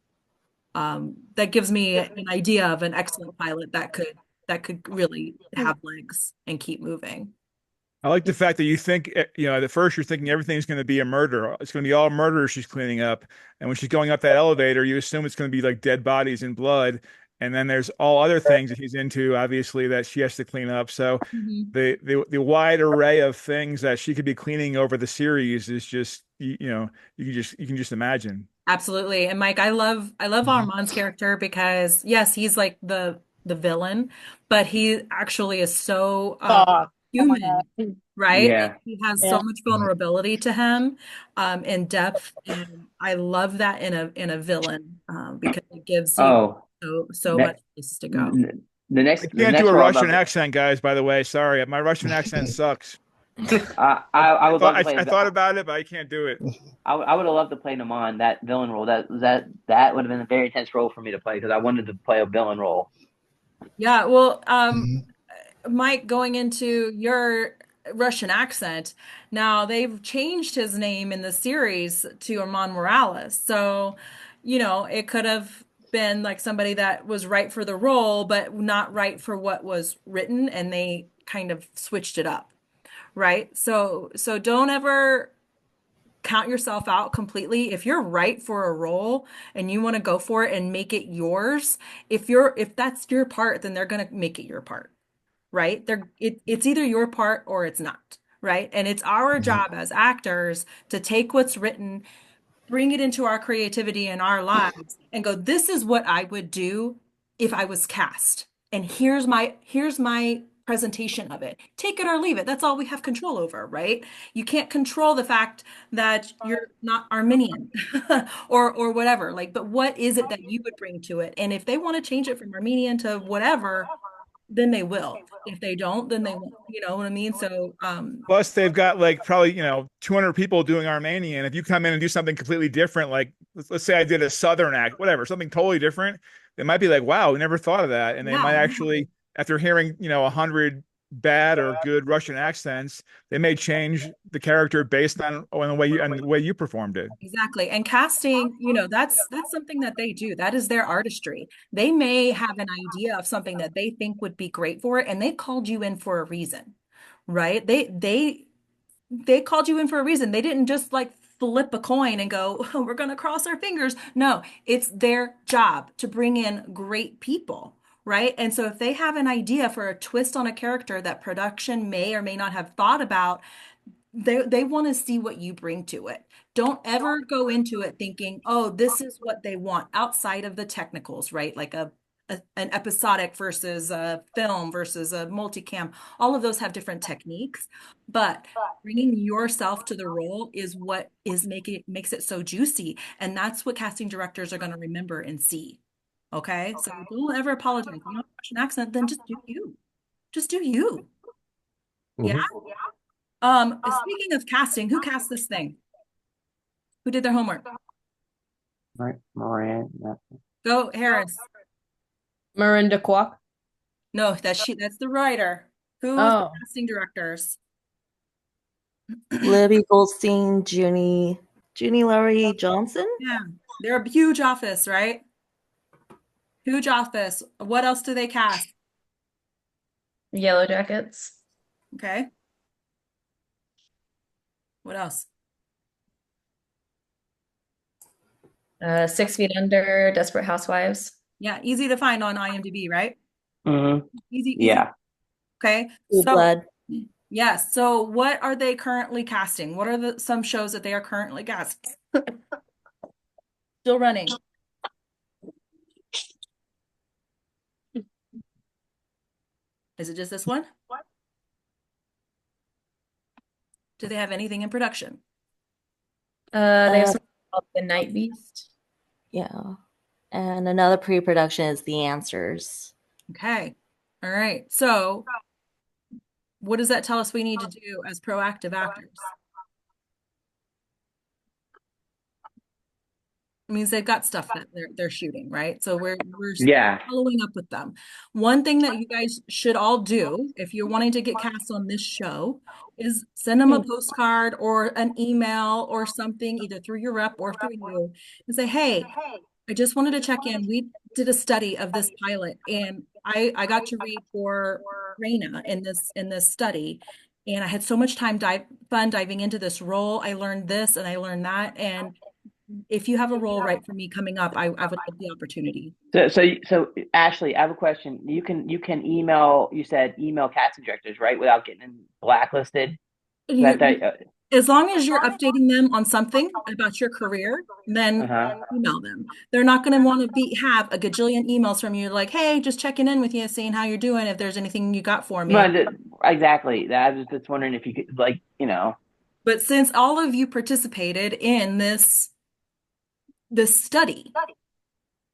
that gives me an idea of an excellent pilot that could really have legs and keep moving. I like the fact that you think, at first you're thinking everything's going to be a murder. It's going to be all murder she's cleaning up. And when she's going up that elevator, you assume it's going to be like dead bodies and blood. And then there's all other things that he's into, obviously, that she has to clean up. So the wide array of things that she could be cleaning over the series is just, you can just imagine. Absolutely. And Mike, I love Armand's character because yes, he's like the villain, but he actually is so human, right? Yeah. He has so much vulnerability to him, and depth, and I love that in a villain, because it gives you so much place to go. I can't do a Russian accent, guys, by the way. Sorry, my Russian accent sucks. I would love to play I thought about it, but I can't do it. I would have loved to play Naman, that villain role. That would have been a very intense role for me to play because I wanted to play a villain role. Yeah, well, Mike, going into your Russian accent, now they've changed his name in the series to Armand Morales. So, it could have been like somebody that was right for the role, but not right for what was written, and they kind of switched it up, right? So don't ever count yourself out completely. If you're right for a role and you want to go for it and make it yours, if that's your part, then they're going to make it your part, right? It's either your part or it's not, right? And it's our job as actors to take what's written, bring it into our creativity and our lives and go, this is what I would do if I was cast. And here's my presentation of it. Take it or leave it. That's all we have control over, right? You can't control the fact that you're not Armenian or whatever. Like, but what is it that you would bring to it? And if they want to change it from Armenian to whatever, then they will. If they don't, then they won't. You know what I mean? So plus they've got like probably 200 people doing Armenian. If you come in and do something completely different, like let's say I did a Southern act, whatever, something totally different, they might be like, wow, we never thought of that. And they might actually, after hearing 100 bad or good Russian accents, they may change the character based on the way you performed it. Exactly. And casting, that's something that they do. That is their artistry. They may have an idea of something that they think would be great for it, and they called you in for a reason, right? They called you in for a reason. They didn't just like flip a coin and go, oh, we're going to cross our fingers. No, it's their job to bring in great people. Right. And so if they have an idea for a twist on a character that production may or may not have thought about, they want to see what you bring to it. Don't ever go into it thinking, oh, this is what they want outside of the technicals, right? Like an episodic versus a film versus a multicam. All of those have different techniques, but bringing yourself to the role is what makes it so juicy. And that's what casting directors are going to remember and see. Okay, so don't ever apologize. You don't have an accent, then just do you. Just do you. Yeah. Speaking of casting, who cast this thing? Who did their homework? Miranda. Go, Harris. Miranda Kwok. No, that's the writer. Who is the Oh. casting directors? Libby Goldstein, Junie Laurie Johnson. Yeah, they're a huge office, right? Huge office. What else do they cast? Yellow Jackets. Okay. What else? 6 Feet Under, Desperate Housewives. Yeah, easy to find on IMDb, right? Mm-hmm. Easy. Yeah. Okay. Blue Blood. Yes. So what are they currently casting? What are some shows that they are currently casting? Still running. Is it just this one? Do they have anything in production? They have something called The Night Beast. Yeah. And another pre-production is The Answers. Okay. All right. So what does that tell us we need to do as proactive actors? It means they've got stuff that they're shooting, right? So we're following up with them. One thing that you guys should all do if you're wanting to get cast on this show is send them a postcard or an email or something, either through your rep or through you, and say, hey, I just wanted to check in. We did a study of this pilot, and I got to read for REYNA in this study, and I had so much fun diving into this role. I learned this and I learned that, and if you have a role right for me coming up, I would love the opportunity. So Ashley, I have a question. You can email. You said email casting directors, right, without getting blacklisted. As long as you're updating them on something about your career, then email them. They're not going to want to have a gajillion emails from you like, hey, just checking in with you, seeing how you're doing, if there's anything you got for me. Exactly. I was just wondering if you could, But since all of you participated in this study,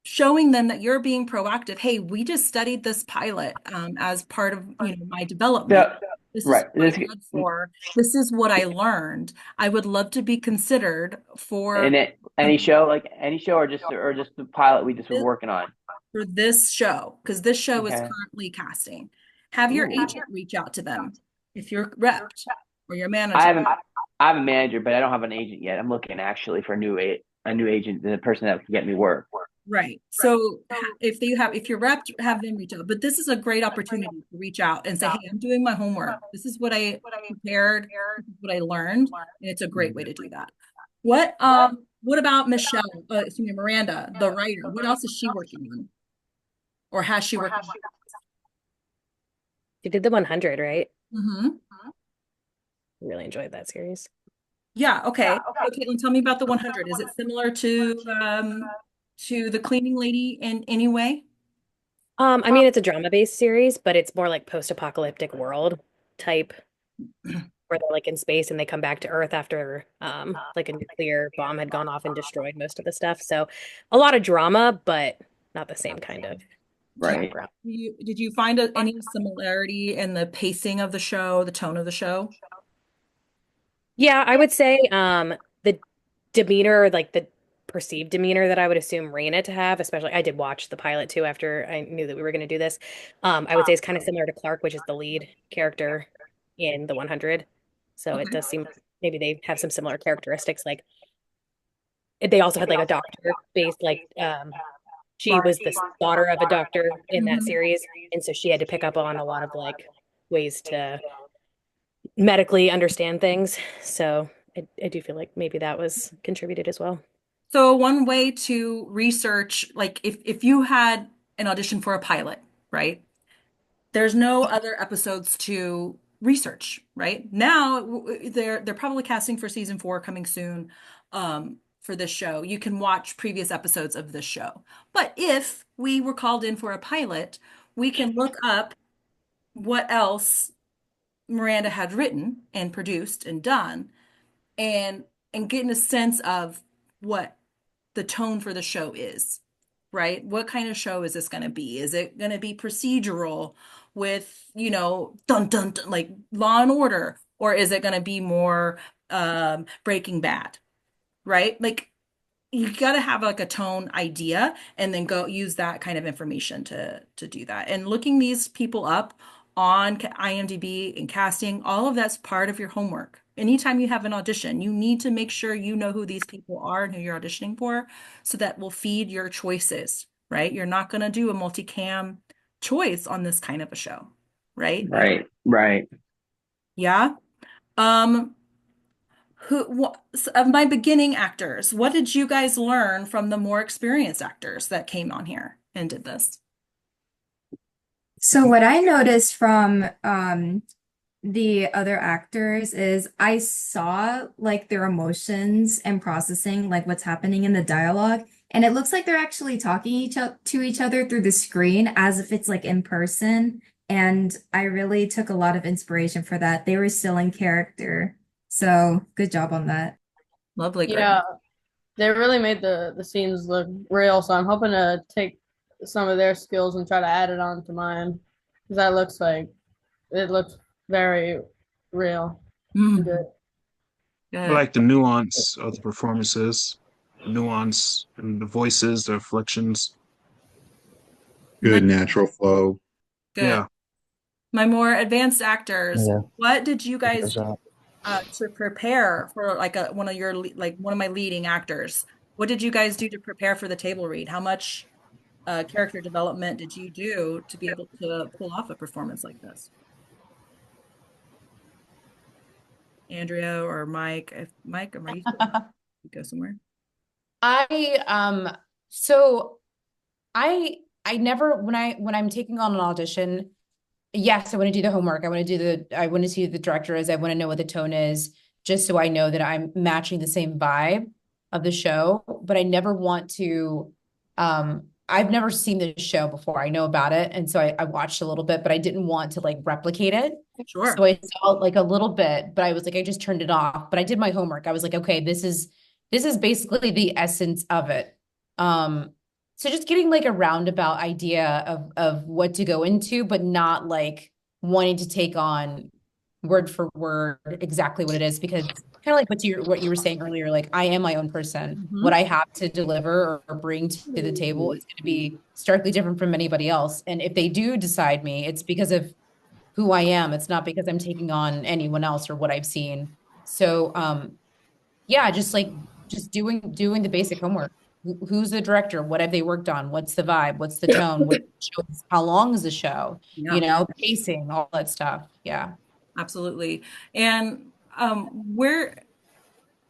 showing them that you're being proactive. Hey, we just studied this pilot as part of my development. This is what I read for. This is what I learned. I would love to be considered for any show, or just the pilot we just were working on for this show, because this show is currently casting. Have your agent reach out to them if you're repped or your manager. I have a manager, but I don't have an agent yet. I'm looking actually for a new agent, the person that can get me work. Right. So if you're repped, have them reach out. But this is a great opportunity to reach out and say, hey, I'm doing my homework. This is what I prepared, this is what I learned. And it's a great way to do that. What about Miranda, the writer? What else is she working on? Or has she worked on? She did the 100, right? Mm-hmm. Really enjoyed that series. Yeah, okay. So Katelyn, tell me about the 100. Is it similar to the cleaning lady in any way? I mean, it's a drama-based series, but it's more like post-apocalyptic world type where they're like in space and they come back to Earth after like a nuclear bomb had gone off and destroyed most of the stuff. So a lot of drama, but not the same kind of background. Did you find any similarity in the pacing of the show, the tone of the show? Yeah, I would say the demeanor, like the perceived demeanor that I would assume REYNA to have, especially I did watch the pilot too after I knew that we were going to do this. I would say it's kind of similar to Clark, which is the lead character in the 100. So it does seem maybe they have some similar characteristics. Like they also had like a doctor based, like she was the daughter of a doctor in that series, and so she had to pick up on a lot of like ways to medically understand things. So I do feel like maybe that was contributed as well. So one way to research, like if you had an audition for a pilot, right? There's no other episodes to research, right? Now they're probably casting for season 4 coming soon for this show. You can watch previous episodes of this show. But if we were called in for a pilot, we can look up what else Miranda had written and produced and done and getting a sense of what the tone for the show is, right? What kind of show is this going to be? Is it going to be procedural with, dun, dun, dun, like Law and Order? Or is it going to be more Breaking Bad, right? Like you got to have like a tone idea and then go use that kind of information to do that. And looking these people up on IMDb and casting, all of that's part of your homework. Anytime you have an audition, you need to make sure you know who these people are and who you're auditioning for, so that will feed your choices, right? You're not going to do a multicam choice on this kind of a show, right? Right. Yeah. Um, of my beginning actors, what did you guys learn from the more experienced actors that came on here and did this? So what I noticed from the other actors is I saw like their emotions and processing like what's happening in the dialogue, and it looks like they're actually talking to each other through the screen as if it's like in person. And I really took a lot of inspiration for that. They were still in character. So good job on that. Lovely, Yeah, they really made the scenes look real. So I'm hoping to take some of their skills and try to add it on to mine, because that looks like it looks very real. Good. I like the nuance of the performances, the nuance and the voices, the inflections. Good natural flow. Good. Yeah. My more advanced actors, Yeah. what did you guys Good do job. to prepare for like one of my leading actors? What did you guys do to prepare for the table read? How much character development did you do to be able to pull off a performance like this? Andrea or Mike? Mike, are you go somewhere? So I never, when I'm taking on an audition, yes, I want to do the homework. I want to see who the director is. I want to know what the tone is, just so I know that I'm matching the same vibe of the show. But I never want to, I've never seen this show before. I know about it. And so I watched a little bit, but I didn't want to like replicate it. Sure. So I saw like a little bit, but I was like, I just turned it off. But I did my homework. I was like, okay, this is basically the essence of it. So just getting like a roundabout idea of what to go into, but not like wanting to take on word for word exactly what it is, because kind of like what you were saying earlier, like I am my own person. What I have to deliver or bring to the table is going to be starkly different from anybody else. And if they do decide me, it's because of who I am. It's not because I'm taking on anyone else or what I've seen. So yeah, just doing the basic homework. Who's the director? What have they worked on? What's the vibe? What's the tone? How long is the show? Yeah. You know, pacing, all that stuff. Yeah. Absolutely. And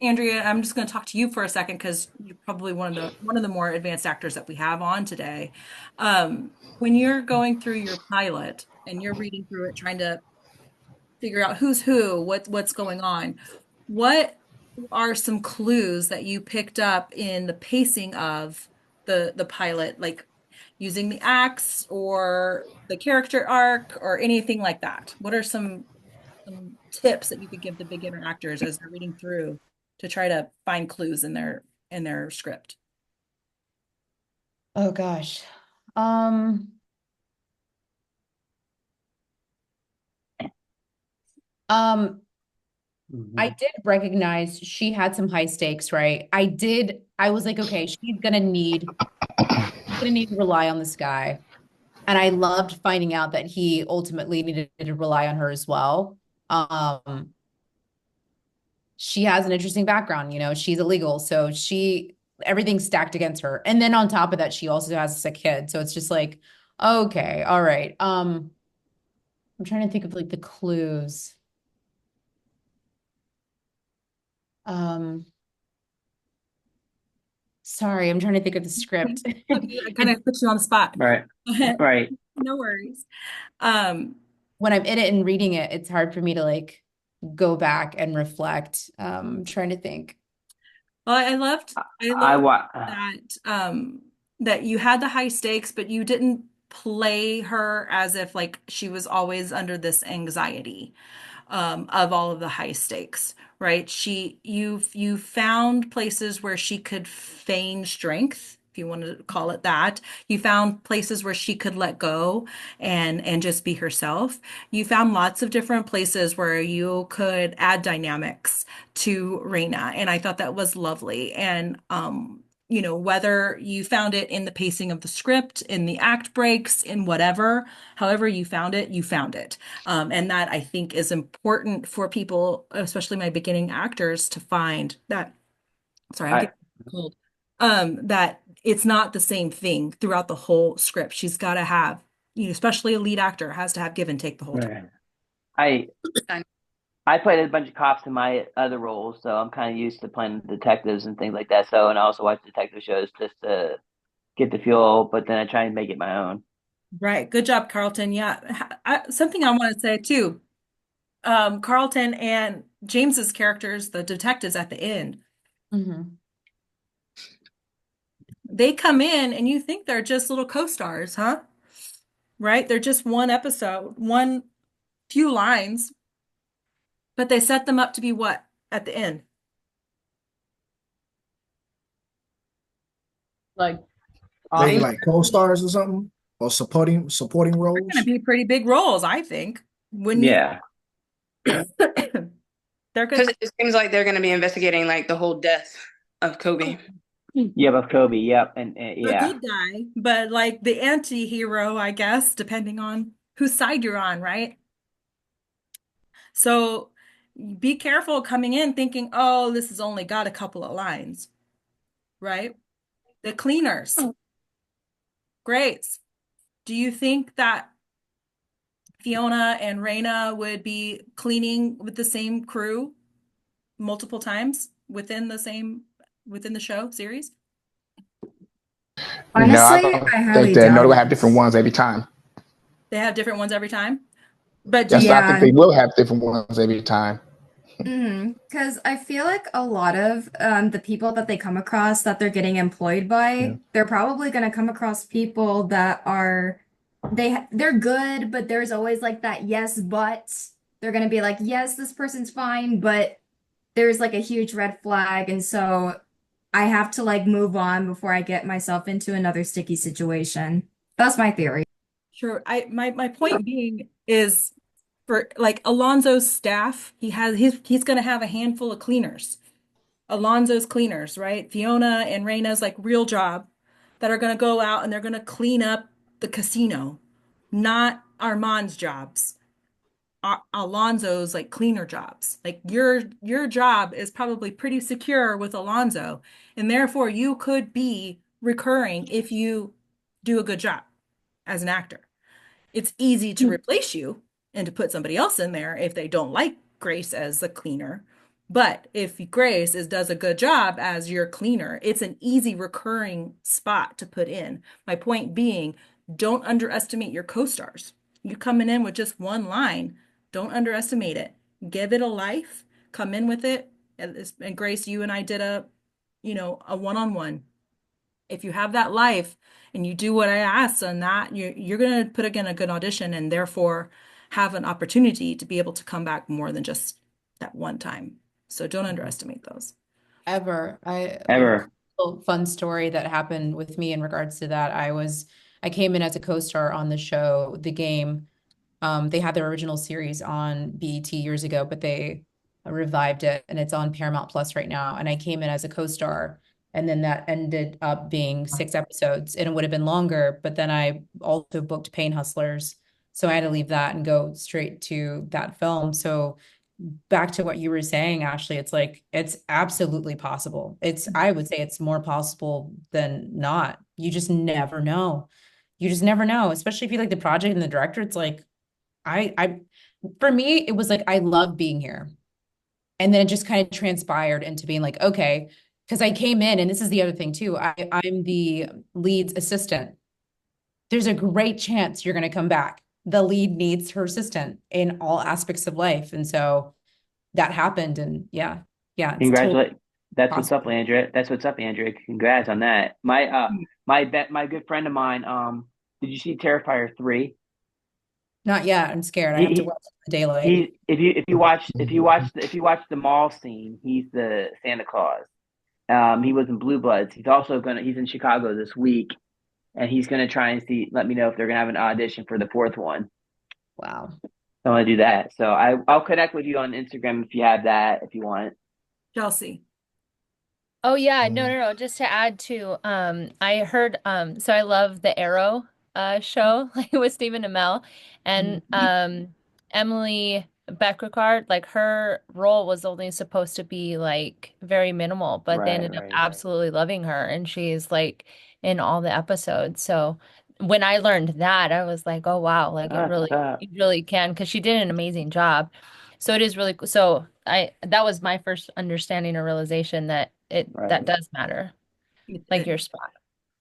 Andrea, I'm just going to talk to you for a second because you're probably one of the more advanced actors that we have on today. When you're going through your pilot and you're reading through it, trying to figure out who's who, what's going on, what are some clues that you picked up in the pacing of the pilot, like using the acts or the character arc or anything like that? What are some tips that you could give the beginner actors as they're reading through to try to find clues in their script? Oh gosh. I did recognize she had some high stakes, right? I was like, okay, she's gonna need to rely on this guy. And I loved finding out that he ultimately needed to rely on her as well. She has an interesting background, you know, she's illegal, so everything's stacked against her. And then on top of that, she also has a sick kid. So it's just like, okay, all right. I'm trying to think of like the clues. Sorry, I'm trying to think of the script. I kind of put you on the spot. Right. Right. No worries. When I'm in it and reading it, it's hard for me to like go back and reflect. Trying to think. Well, I loved that you had the high stakes, but you didn't play her as if like she was always under this anxiety of all of the high stakes, right? You found places where she could feign strength if you want to call it that. You found places where she could let go and just be herself. You found lots of different places where you could add dynamics to REYNA, and I thought that was lovely. And whether you found it in the pacing of the script, in the act breaks, in whatever, however you found it, you found it. And that I think is important for people, especially my beginning actors, to find that. Sorry, I'm getting cold. That it's not the same thing throughout the whole script. She's got to have, especially a lead actor has to have give and take the whole time. I played a bunch of cops in my other roles, so I'm kind of used to playing detectives and things like that. So, and I also watch detective shows just to get the feel, but then I try and make it my own. Right. Good job, Carlton. Yeah. Something I want to say too. Carlton and James's characters, the detectives at the end, they come in and you think they're just little co-stars, huh? Right? They're just one episode, one few lines, but they set them up to be what at the end? Like, They like co-stars or something, or supporting They're roles. going to be pretty big roles, I think. Wouldn't Yeah. They're good. Because it seems like they're going to be investigating like the whole death of Kobe. Yep, of Kobe. Yep, and The yeah. good guy, but like the anti-hero, I guess, depending on whose side you're on, right? So be careful coming in thinking, oh, this has only got a couple of lines, right? The cleaners. Grace, do you think that FIONA and REYNA would be cleaning with the same crew multiple times within the show series? No, I Honestly, don't I think highly that. No, doubt they will it. have different ones every time. They have different ones every time? But do Yes, you I think they will have different ones every time. Because I feel like a lot of the people that they come across that they're getting employed by, they're probably going to come across people that are they're good, but there's always like that yes, but they're going to be like, yes, this person's fine, but there's like a huge red flag, and so I have to like move on before I get myself into another sticky situation. That's my theory. Sure. My point being is for like Alonzo's staff, he's going to have a handful of cleaners. Alonzo's cleaners, right? FIONA and REYNA's like real job that are going to go out and they're going to clean up the casino, not Arman's jobs. Alonzo's like cleaner jobs. Like your job is probably pretty secure with Alonzo, and therefore you could be recurring if you do a good job as an actor. It's easy to replace you and to put somebody else in there if they don't like Grace as the cleaner. But if Grace does a good job as your cleaner, it's an easy recurring spot to put in. My point being, don't underestimate your co-stars. You coming in with just one line, don't underestimate it. Give it a life, come in with it. And Grace, you and I did a one-on-one. If you have that life and you do what I asked on that, you're going to put again a good audition and therefore have an opportunity to be able to come back more than just that one time. So don't underestimate those. Ever. Ever. Little fun story that happened with me in regards to that. I came in as a co-star on the show, The Game. They had their original series on BET years ago, but they revived it and it's on Paramount Plus right now. And I came in as a co-star, and then that ended up being 6 episodes, and it would have been longer, but then I also booked Pain Hustlers. So I had to leave that and go straight to that film. So back to what you were saying, Ashley, it's like, it's absolutely possible. I would say it's more possible than not. You just never know. You just never know, especially if you like the project and the director. It's like, for me, it was like, I love being here. And then it just kind of transpired into being like, okay, because I came in, and this is the other thing too. I'm the lead's assistant. There's a great chance you're going to come back. The lead needs her assistant in all aspects of life. And so that happened. And yeah. Congratulations. That's what's up, Andrea. That's what's up, Andrea. Congrats on that. My good friend of mine, did you see Terrifier 3? Not yet. I'm scared. I have to watch the daylight. If you watch the mall scene, he's the Santa Claus. He was in Blue Bloods. He's in Chicago this week, and he's gonna try and let me know if they're gonna have an audition for the fourth one. Wow. I want to do that. So I'll connect with you on Instagram if you have that, if you want. Chelsea. Oh yeah, no. Just to add to, I heard, so I love the Arrow show, like with Stephen Amell, and Emily Beckricard, like her role was only supposed to be like very minimal, but they ended up absolutely loving her, and she's like in all the episodes. So when I learned that, I was like, oh wow, like it really can, because she did an amazing job. So it is really cool. So that was my first understanding or realization that that does matter, like your spot.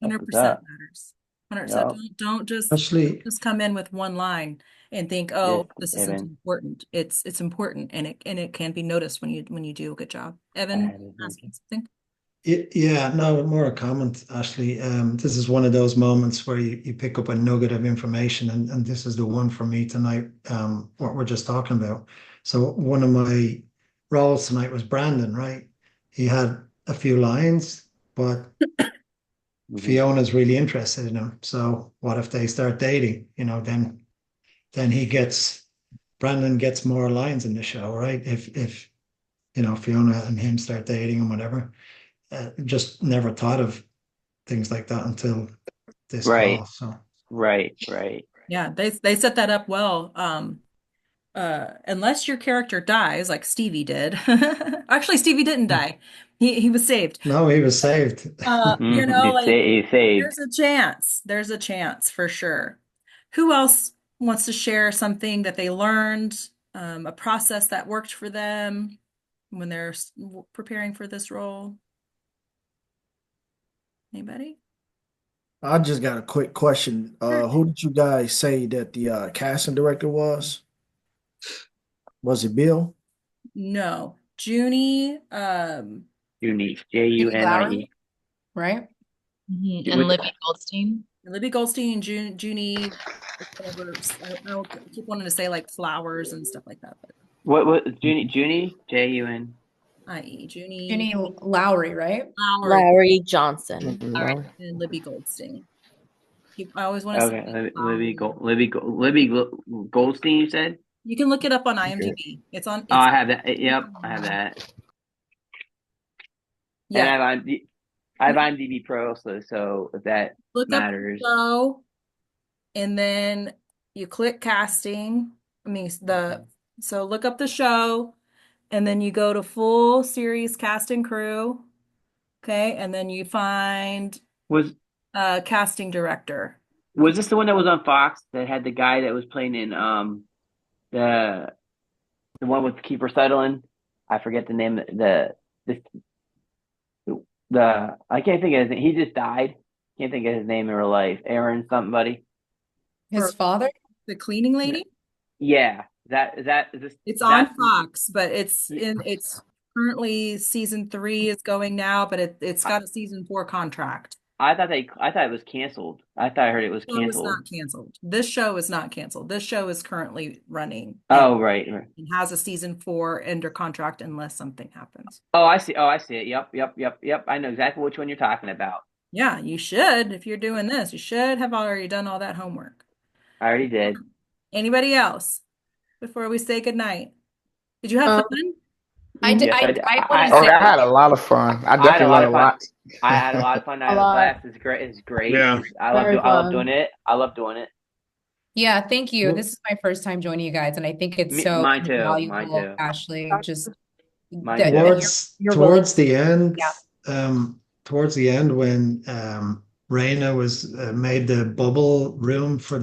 100% matters. 100%. Don't just come in with one line and think, oh, this isn't important. It's important, and it can be noticed when you do a good job. Evan, asking something. Yeah, no, more a comment, Ashley. This is one of those moments where you pick up a nugget of information, and this is the one for me tonight, what we're just talking about. So one of my roles tonight was Brandon, right? He had a few lines, but Fiona's really interested in him. So what if they start dating? Then Brandon gets more lines in the show, right? If Fiona and him start dating and whatever. Just never thought of things like that until this call. So right. Yeah, they set that up well. Unless your character dies, like Stevie did. Actually, Stevie didn't die. He was saved. No, he was saved. He's saved. There's a chance for sure. Who else wants to share something that they learned, a process that worked for them when they're preparing for this role? Anybody? I just got a quick question. Who did you guys say that the casting director was? Was it Bill? No. Junie, Junie, Junie. Right? Mm-hmm. And Libby Goldstein. Libby Goldstein, Junie, whatever. I keep wanting to say like flowers and stuff like that. But what Junie? Jun. Junie Lowry, right? Lowry Johnson. And Libby Goldstein. I always want to say Libby Goldstein, you said? You can look it up on IMDb. It's on. I have that. Yep, I have that. Yeah. And I have IMDb Pro also, so if that matters. Up the show, and then you click casting. So look up the show, and then you go to full series cast and crew. Okay, and then you find casting director. Was this the one that was on Fox that had the guy that was playing in the one with Kiefer Sutherland? I forget the name. I can't think of his name. He just died. Can't think of his name in real life. Aaron somebody. His father? The cleaning lady? Yeah. Is this? It's on Fox, but it's currently season 3 is going now, but it's got a season 4 contract. I thought it was canceled. I thought I heard it was canceled. It was not canceled. This show is not canceled. This show is currently running. Oh, right. It has a season 4 under contract unless something happens. Oh, I see. Oh, I see it. Yep. I know exactly which one you're talking about. Yeah, you should. If you're doing this, you should have already done all that homework. I already did. Anybody else before we say goodnight? Did you have fun? I did. Yes, I had a lot of fun. I definitely learned a lot. I had a lot of fun. Class is great. It's great. Yeah. I love doing it. I love doing it. Yeah, thank you. This is my first time joining you guys, and I think it's so mine too. valuable, Ashley. Just towards the end. Yeah. Towards the end, when REYNA was made the bubble room for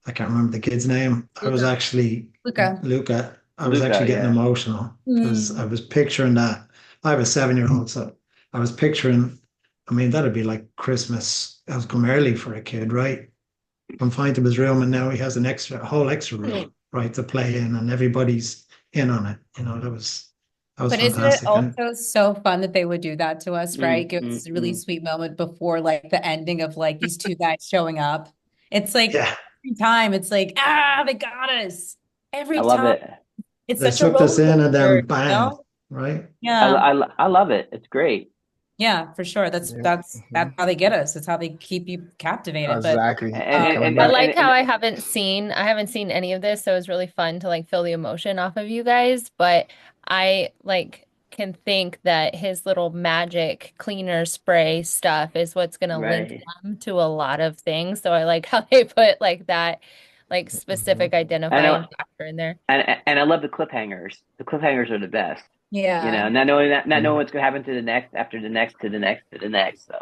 I can't remember the kid's name. LUCA. I was actually LUCA. I was actually getting emotional because I was picturing that. I have a 7-year-old, so I was picturing. I mean, that'd be like Christmas. I was come early for a kid, right? Confined to his room, and now he has a whole extra room, right, to play in, and everybody's in on it. That was But fantastic. isn't it also so fun that they would do that to us, right? Give us a really sweet moment before like the ending of like these two guys showing up. It's like every time it's like, they got us. Every time. I love it. It's They such a sucked us in and then roller bang. coaster, right? Yeah. I love it. It's great. Yeah, for sure. That's how they get us. It's how they keep you captivated. But Exactly. I like how I haven't seen any of this, so it's really fun to like feel the emotion off of you guys. But I like can think that his little magic cleaner spray stuff is what's gonna link Right. them to a lot of things. So I like how they put like that like specific identifying factor in there. And I love the cliffhangers. The cliffhangers are the best. Yeah. You know, not knowing what's going to happen to the next, after the next, to the next, to the next. So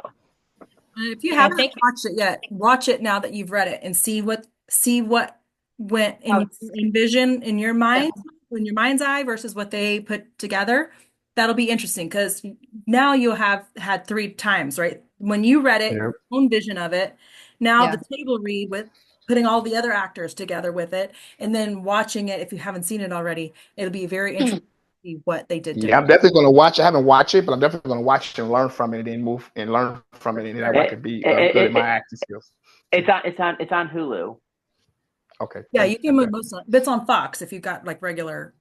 If you haven't watched it yet, watch it now that you've read it and see what went in vision in your mind, in your mind's eye versus what they put together. That'll be interesting because now you'll have had 3 times, right? When you read it, your own vision of it. Now the table read with putting all the other actors together with it, and then watching it if you haven't seen it already. It'll be very interesting to see what they did Yeah, I'm different. definitely going to watch. I haven't watched it, but I'm definitely going to watch it and learn from it, and then move and learn from it, and then I could be good at my acting skills. It's on Hulu. Okay. Yeah, you can move most of it. It's on Fox if you've got like regular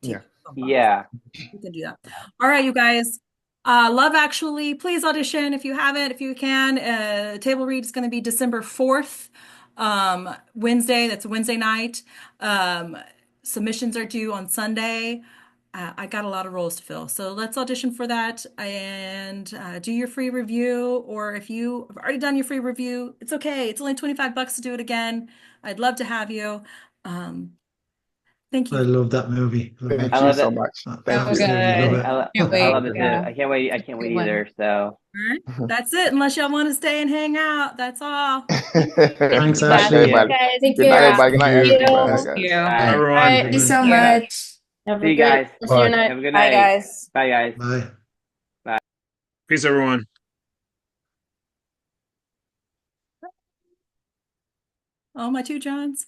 TV. Yeah. You can do that. All right, you guys. Love Actually, please audition if you haven't, if you can. Table read is going to be December 4th, Wednesday. That's a Wednesday night. Submissions are due on Sunday. I got a lot of roles to fill, so let's audition for that and do your free review. Or if you have already done your free review, it's okay. It's only $25 to do it again. I'd love to have you. Thank you. I love that movie. Thank you so much. Thank you. I love it too. I can't wait. I can't wait either. So all right. That's it. Unless y'all want to stay and hang out. That's all. Thanks, Ashley. Guys. Good night, everybody. Good night, Ashley. Thank you. All right. Thank you so much. See you guys. Have a good Bye, night. guys. Bye, guys. Bye. Bye. Peace, everyone. Oh, my 2 Johns.